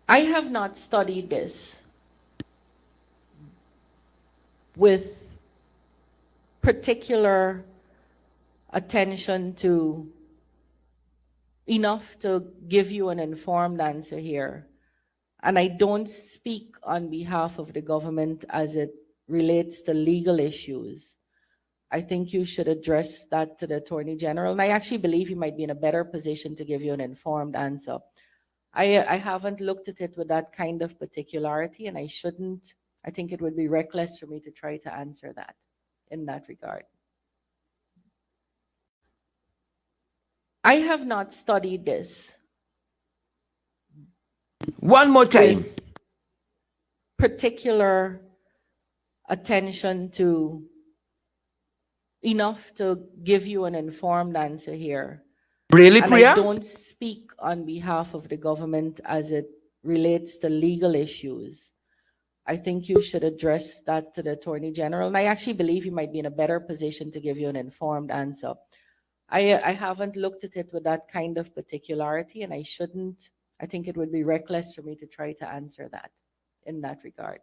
I have not studied this with particular attention to enough to give you an informed answer here. And I don't speak on behalf of the government as it relates to legal issues. I think you should address that to the Attorney General. And I actually believe he might be in a better position to give you an informed answer. I haven't looked at it with that kind of particularity, and I shouldn't. I think it would be reckless for me to try to answer that in that regard. I have not studied this
One more time.
with particular attention to enough to give you an informed answer here.
Really,
And
Priya?
I don't speak on behalf of the government as it relates to legal issues. I think you should address that to the Attorney General. And I actually believe he might be in a better position to give you an informed answer. I haven't looked at it with that kind of particularity, and I shouldn't. I think it would be reckless for me to try to answer that in that regard.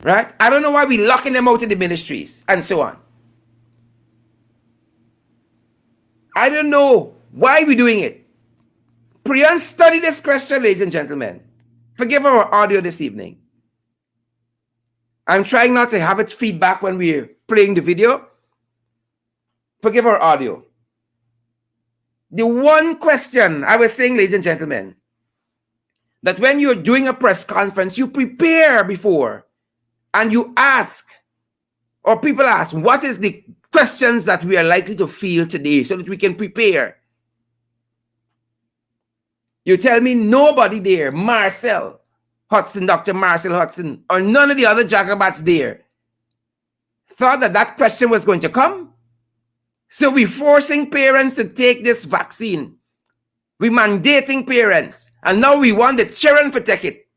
right? I don't know why we're locking them out in the ministries and so on. I don't know why we're doing it. Priya, study this question, ladies and gentlemen. Forgive our audio this evening. I'm trying not to have it feedback when we're playing the video. Forgive our audio. The one question I was saying, ladies and gentlemen, that when you're doing a press conference, you prepare before and you ask, or people ask, what is the questions that we are likely to feel today so that we can prepare? You tell me nobody there, Marcel Hudson, Dr. Marcel Hudson, or none of the other jagabats there thought that that question was going to come. So we're forcing parents to take this vaccine. We're mandating parents. And now we want the children to take it.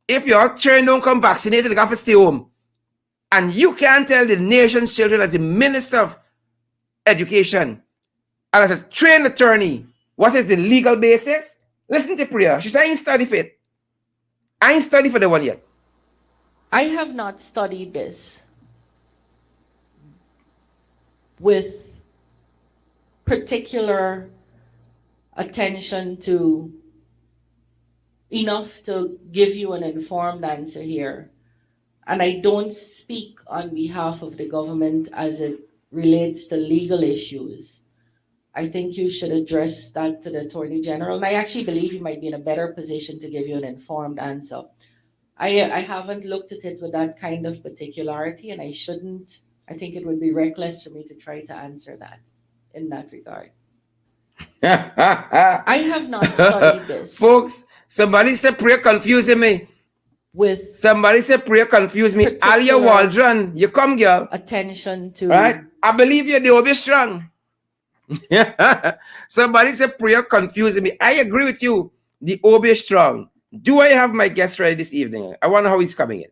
If your children don't come vaccinated, they have to stay home. And you can't tell the nation's children as a minister of education and as a trained attorney what is the legal basis. Listen to Priya. She said, I ain't study for it. I ain't study for the one yet.
I have not studied this with particular attention to enough to give you an informed answer here. And I don't speak on behalf of the government as it relates to legal issues. I think you should address that to the Attorney General. And I actually believe he might be in a better position to give you an informed answer. I haven't looked at it with that kind of particularity, and I shouldn't. I think it would be reckless for me to try to answer that in that regard. I have not studied this.
Folks, somebody said Priya confusing me.
With
somebody said Priya confused me. Alia Waldron, you come, girl.
Attention to
right. I believe you. They will be strong. Somebody said Priya confusing me. I agree with you. The OB is strong. Do I have my guest ready this evening? I wonder how he's coming in.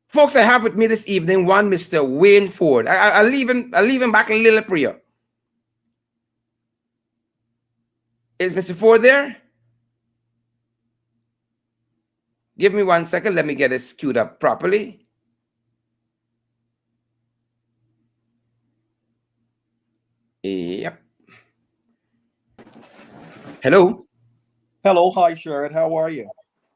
Folks, I have with me this evening one Mr. Wayne Ford. I'll leave him back a little, Priya. Is Mr. Ford there? Give me 1 second. Let me get it queued up properly. Yep. Hello.
Hello. Hi, Sherrod. How are you?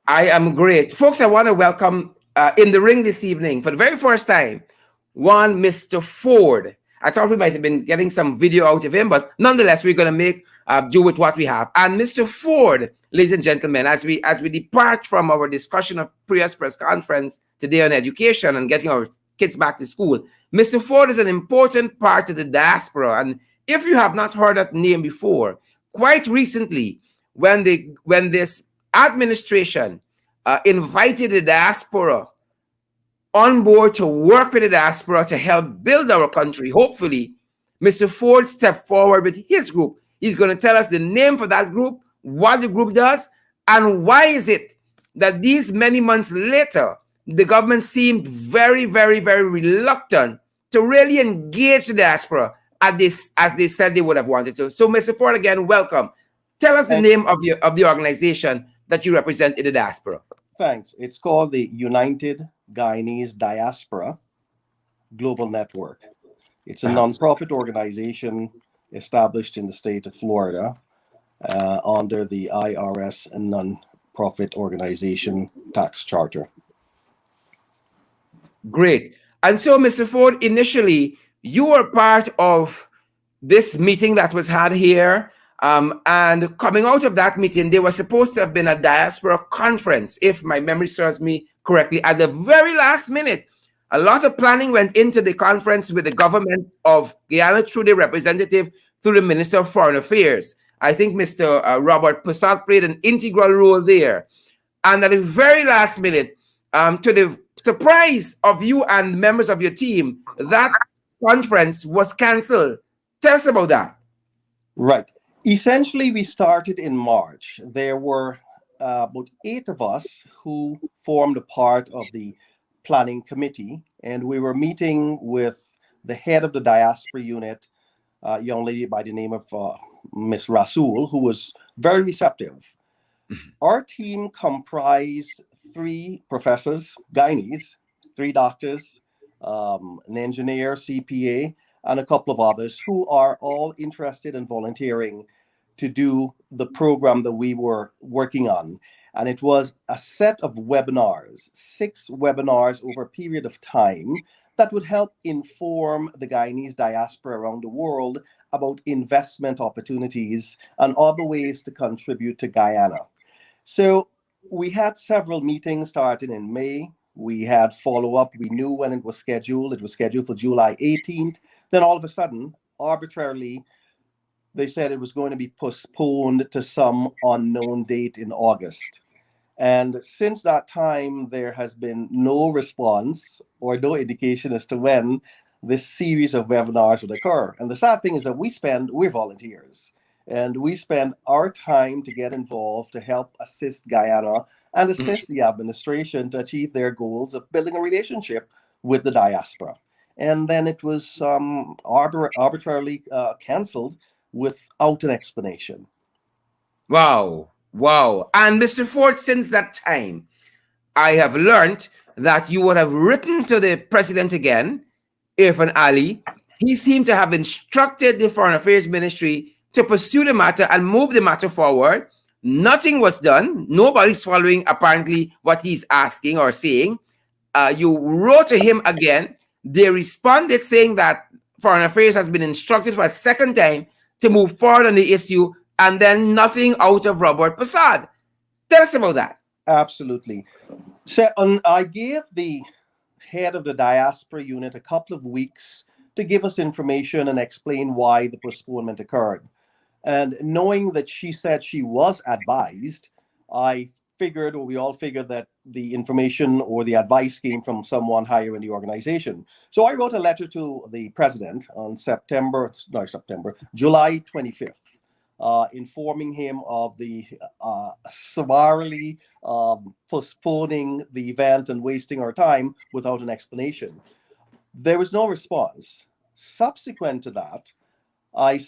I am great. Folks, I want to welcome in the ring this evening, for the very first time, one Mr. Ford. I thought we might have been getting some video out of him, but nonetheless, we're going to make do with what we have. And Mr. Ford, ladies and gentlemen, as we depart from our discussion of Priya's press conference today on education and getting our kids back to school, Mr. Ford is an important part of the diaspora. And if you have not heard that name before, quite recently, when this administration invited the diaspora on board to work with the diaspora to help build our country, hopefully, Mr. Ford stepped forward with his group. He's going to tell us the name for that group, what the group does, and why is it that these many months later, the government seemed very, very, very reluctant to really engage the diaspora as they said they would have wanted to. So, Mr. Ford, again, welcome. Tell us the name of the organization that you represent in the diaspora.
Thanks. It's called the United Guyanese Diaspora Global Network. It's a nonprofit organization established in the state of Florida under the IRS nonprofit organization tax charter.
Great. And so, Mr. Ford, initially, you were part of this meeting that was had here. And coming out of that meeting, there was supposed to have been a diaspora conference, if my memory serves me correctly. At the very last minute, a lot of planning went into the conference with the government of Guyana through the representative, through the Minister of Foreign Affairs. I think Mr. Robert Passat played an integral role there. And at the very last minute, to the surprise of you and members of your team, that conference was canceled. Tell us about that.
Right. Essentially, we started in March. There were about 8 of us who formed a part of the planning committee, and we were meeting with the head of the diaspora unit, a young lady by the name of Miss Rasul, who was very receptive. Our team comprised three professors, Guyanese, three doctors, an engineer, CPA, and a couple of others who are all interested in volunteering to do the program that we were working on. And it was a set of webinars, 6 webinars over a period of time that would help inform the Guyanese diaspora around the world about investment opportunities and other ways to contribute to Guyana. So we had several meetings starting in May. We had follow up. We knew when it was scheduled. It was scheduled for July 18th. Then all of a sudden, arbitrarily, they said it was going to be postponed to some unknown date in August. And since that time, there has been no response or no indication as to when this series of webinars would occur. And the sad thing is that we're volunteers, and we spend our time to get involved to help assist Guyana and assist the administration to achieve their goals of building a relationship with the diaspora. And then it was arbitrarily canceled without an explanation.
Wow. Wow. And Mr. Ford, since that time, I have learned that you would have written to the president again, Irfan Ali. He seemed to have instructed the Foreign Affairs Ministry to pursue the matter and move the matter forward. Nothing was done. Nobody's following, apparently, what he's asking or saying. You wrote to him again. They responded saying that Foreign Affairs has been instructed for a second time to move forward on the issue, and then nothing out of Robert Passad. Tell us about that.
Absolutely. So I gave the head of the diaspora unit a couple of weeks to give us information and explain why the postponement occurred. And knowing that she said she was advised, I figured, or we all figured, that the information or the advice came from someone higher in the organization. So I wrote a letter to the president on July 25th. Informing him of the summarily postponing the event and wasting our time without an explanation. There was no response. Subsequent to that, I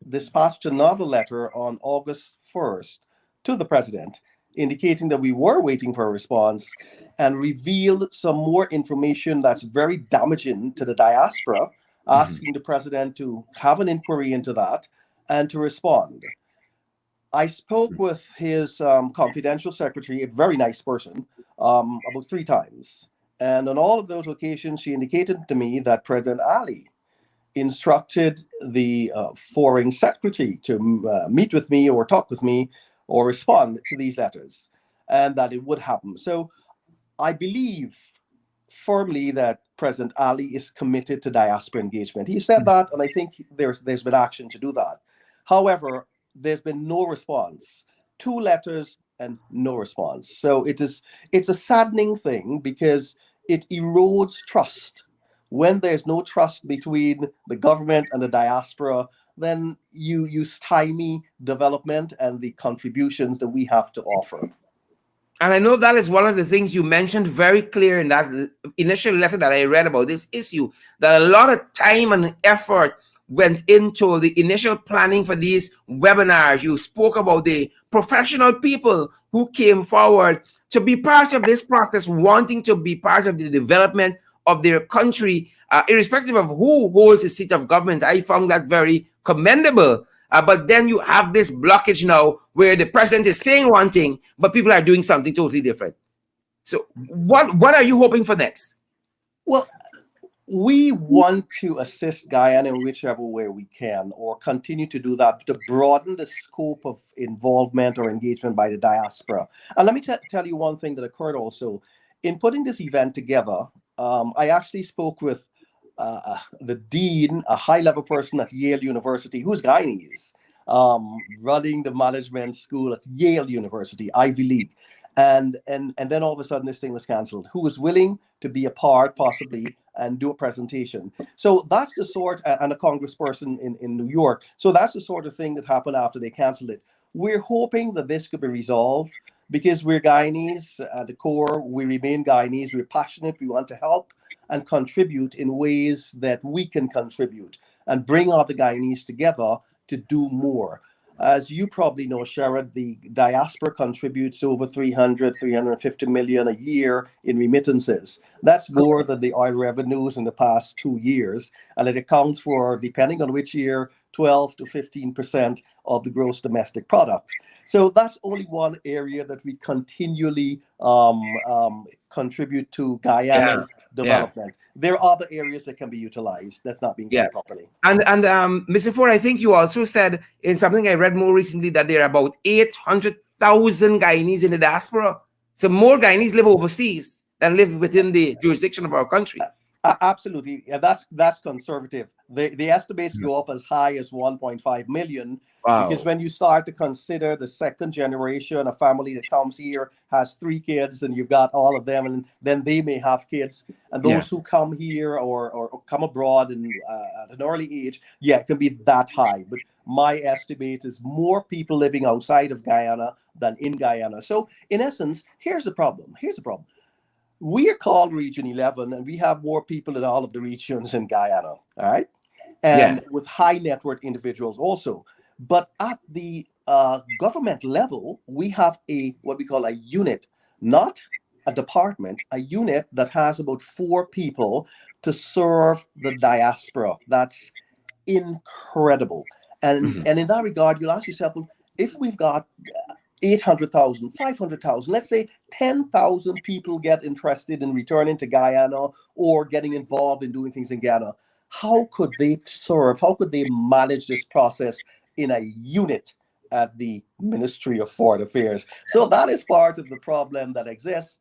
dispatched another letter on August 1st to the president, indicating that we were waiting for a response, and revealed some more information that's very damaging to the diaspora, asking the president to have an inquiry into that and to respond. I spoke with his confidential secretary, a very nice person, about 3 times. And on all of those occasions, she indicated to me that President Ali instructed the foreign secretary to meet with me or talk with me or respond to these letters, and that it would happen. So I believe firmly that President Ali is committed to diaspora engagement. He said that, and I think there's been action to do that. However, there's been no response. 2 letters and no response. So it's a saddening thing because it erodes trust. When there's no trust between the government and the diaspora, then you stymie development and the contributions that we have to offer.
And I know that is one of the things you mentioned very clear in that initial letter that I read about this issue, that a lot of time and effort went into the initial planning for these webinars. You spoke about the professional people who came forward to be part of this process, wanting to be part of the development of their country, irrespective of who holds the seat of government. I found that very commendable. But then you have this blockage now where the president is saying one thing, but people are doing something totally different. So what are you hoping for next?
Well, we want to assist Guyana in whichever way we can, or continue to do that, to broaden the scope of involvement or engagement by the diaspora. And let me tell you one thing that occurred also. In putting this event together, I actually spoke with the dean, a high-level person at Yale University, who's Guyanese, running the management school at Yale University, Ivy League. And then all of a sudden this thing was canceled. Who was willing to be a part, possibly, and do a presentation? So that's the sort, and a congressperson in New York. So that's the sort of thing that happened after they canceled it. We're hoping that this could be resolved, because we're Guyanese at the core. We remain Guyanese. We're passionate. We want to help and contribute in ways that we can contribute and bring all the Guyanese together to do more. As you probably know, Sherrod, the diaspora contributes over 350 million a year in remittances. That's more than the oil revenues in the past 2 years. And it accounts for, depending on which year, 12 to 15% of the gross domestic product. So that's only one area that we continually contribute to
Yeah.
Guyana's
Yeah.
development. There are other areas that can be utilized that's not being
Yeah.
done properly.
And Mr. Ford, I think you also said in something I read more recently that there are about 800,000 Guyanese in the diaspora. So more Guyanese live overseas than live within the jurisdiction of our country.
Absolutely. Yeah, that's conservative. The estimates go up as high as 1.5 million, because
Wow.
when you start to consider the second generation, a family that comes here has 3 kids, and you've got all of them, and then they may have kids. And
Yeah.
those who come here or come abroad and at an early age, yeah, it can be that high. But my estimate is more people living outside of Guyana than in Guyana. So in essence, here's the problem. We are called Region 11, and we have more people in all of the regions in Guyana, all right?
Yeah.
And with high net worth individuals also. But at the government level, we have a what we call a unit, not a department, a unit that has about 4 people to serve the diaspora. That's incredible. And
Mhm.
and in that regard, you'll ask yourself, well, if we've got 800,000, 500,000, let's say 10,000 people get interested in returning to Guyana or getting involved in doing things in Guyana, how could they serve? How could they manage this process in a unit at the Ministry of Foreign Affairs? So that is part of the problem that exists.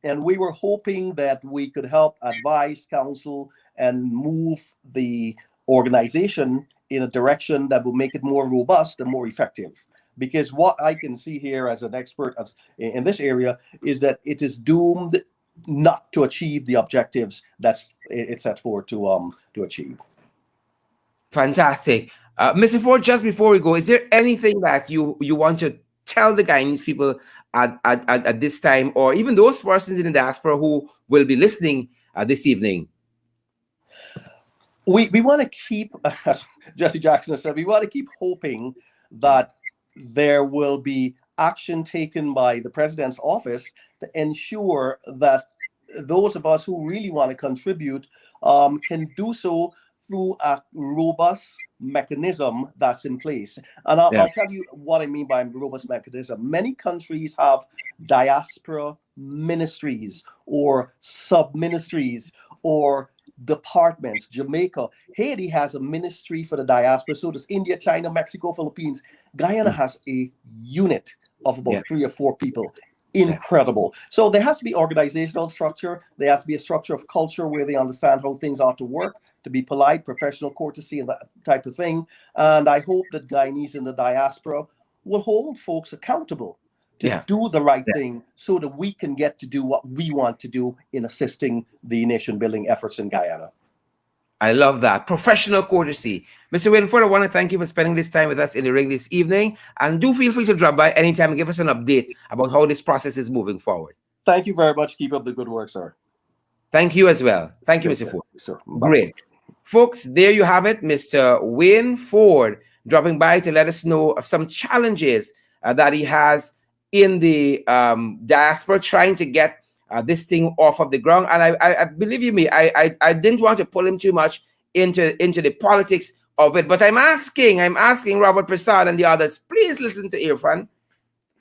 And we were hoping that we could help advise, counsel, and move the organization in a direction that will make it more robust and more effective. Because what I can see here as an expert in this area is that it is doomed not to achieve the objectives that's it's set forward to achieve.
Fantastic. Mr. Ford, just before we go, is there anything that you want to tell the Guyanese people at this time, or even those persons in the diaspora who will be listening this evening?
We want to keep, as Jesse Jackson said, we want to keep hoping that there will be action taken by the president's office to ensure that those of us who really want to contribute can do so through a robust mechanism that's in place. And
Yeah.
I'll tell you what I mean by robust mechanism. Many countries have diaspora ministries or sub ministries or departments. Jamaica, Haiti has a ministry for the diaspora. So does India, China, Mexico, Philippines. Guyana
Mm.
has a unit of
Yeah.
about 3 or 4 people.
Yeah.
Incredible. So there has to be organizational structure. There has to be a structure of culture where they understand how things ought to work, to be polite, professional courtesy, and that type of thing. And I hope that Guyanese in the diaspora will hold folks accountable to
Yeah.
do the right
Yeah.
thing so that we can get to do what we want to do in assisting the nation building efforts in Guyana.
I love that. Professional courtesy. Mr. Winford, I want to thank you for spending this time with us in the ring this evening. And do feel free to drop by anytime and give us an update about how this process is moving forward.
Thank you very much. Keep up the good work, sir.
Thank you as well. Thank you,
Great,
Mr. Ford.
sir. Bye.
Great. Folks, there you have it. Mr. Wayne Ford dropping by to let us know of some challenges that he has in the diaspora trying to get this thing off of the ground. And I believe you me, I didn't want to pull him too much into the politics of it, but I'm asking Robert Prasad and the others, please listen to Irfan.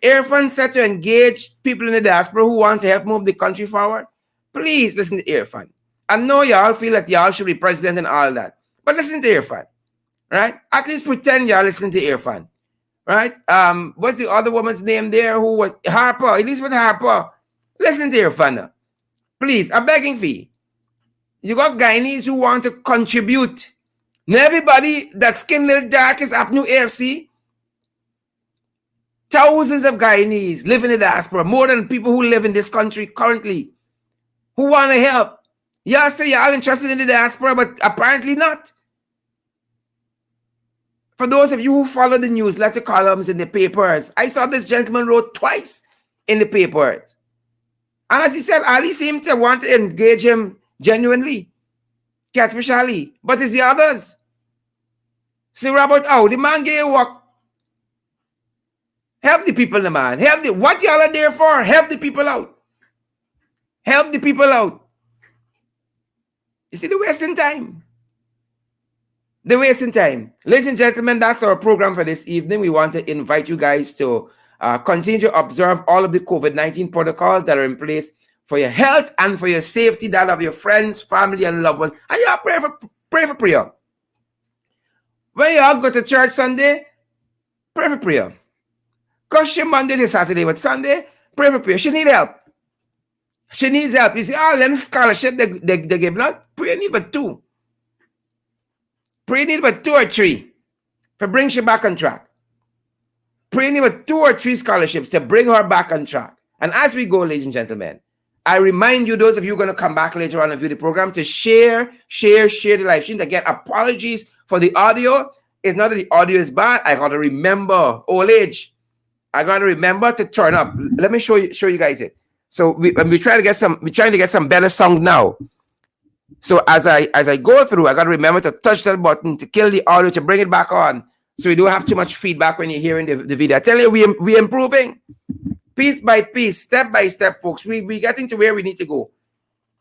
Irfan said to engage people in the diaspora who want to help move the country forward. Please listen to Irfan. I know y'all feel like y'all should be president and all that, but listen to Irfan, right? At least pretend y'all listening to Irfan, right? What's the other woman's name there who was Harper, Elizabeth Harper? Listen to Irfan now. Please, I'm begging for you. You got Guyanese who want to contribute. Not everybody that skin little dark is up new AFC. Thousands of Guyanese live in the diaspora, more than people who live in this country currently, who want to help. Y'all say y'all interested in the diaspora, but apparently not. For those of you who follow the newsletter columns in the papers, I saw this gentleman wrote twice in the papers. And as he said, Ali seemed to want to engage him genuinely, Catfish Ali. But it's the others. See, Robert, oh, the man gave work. Help the people, man. What y'all are there for? Help the people out. Help the people out. You see the wasting time. The wasting time. Ladies and gentlemen, that's our program for this evening. We want to invite you guys to continue to observe all of the COVID-19 protocols that are in place for your health and for your safety, that of your friends, family, and loved ones. And y'all pray for Priya. When y'all go to church Sunday, pray for Priya. Because she Monday to Saturday, but Sunday, pray for Priya. She need help. She needs help. You see, all them scholarship they give out, Priya need but 2. Priya need but 2 or 3 to bring she back on track. Priya need but 2 or 3 scholarships to bring her back on track. And as we go, ladies and gentlemen, I remind you, those of you who are going to come back later on and view the program, to share the live stream. Again, apologies for the audio. It's not that the audio is bad. I got to remember old age. I got to remember to turn up. Let me show you guys it. So we're trying to get some better sound now. So as I go through, I got to remember to touch that button to kill the audio, to bring it back on, so we don't have too much feedback when you're hearing the video. I tell you, we're improving piece by piece, step by step, folks. We're getting to where we need to go.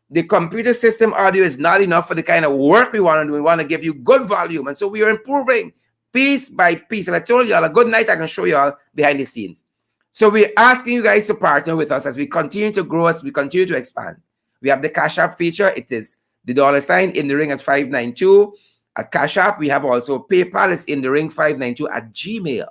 The computer system audio is not enough for the kind of work we want to do. We want to give you good volume, and so we are improving piece by piece. And I told y'all, a good night I can show y'all behind the scenes. So we're asking you guys to partner with us as we continue to grow, as we continue to expand. We have the Cash App feature. It is the $ in the ring at 592 at Cash App. We have also PayPal is in the ring 592 at Gmail.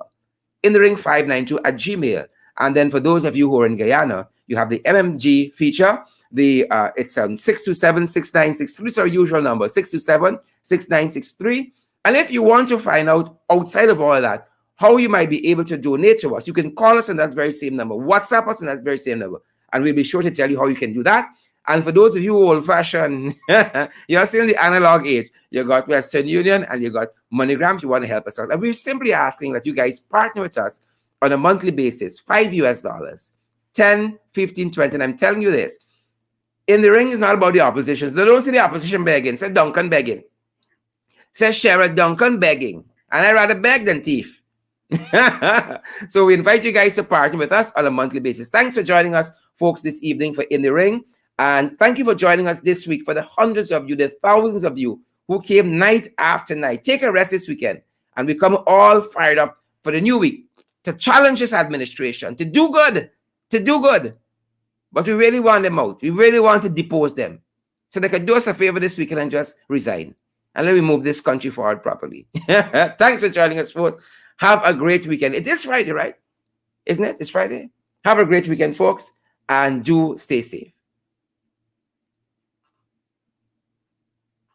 In the ring 592 at Gmail. And then for those of you who are in Guyana, you have the MMG feature. It's 627-6963. It's our usual number, 627-6963. And if you want to find out outside of all that, how you might be able to donate to us, you can call us on that very same number, WhatsApp us on that very same number, and we'll be sure to tell you how you can do that. And for those of you old-fashioned, you're still in the analog age, you got Western Union and you got MoneyGram if you want to help us out. And we're simply asking that you guys partner with us on a monthly basis, $5, 10, 15, 20. And I'm telling you this, in the ring is not about the opposition. So don't see the opposition begging. Say Duncan begging. Say Sherrod Duncan begging. And I'd rather beg than thief. So we invite you guys to partner with us on a monthly basis. Thanks for joining us, folks, this evening for In the Ring. And thank you for joining us this week, for the hundreds of you, the thousands of you who came night after night. Take a rest this weekend. And we come all fired up for the new week to challenge this administration, to do good. But we really want them out. We really want to depose them so they can do us a favor this weekend and just resign. And let me move this country forward properly. Thanks for joining us, folks. Have a great weekend. It is Friday, right? Isn't it? It's Friday. Have a great weekend, folks, and do stay safe.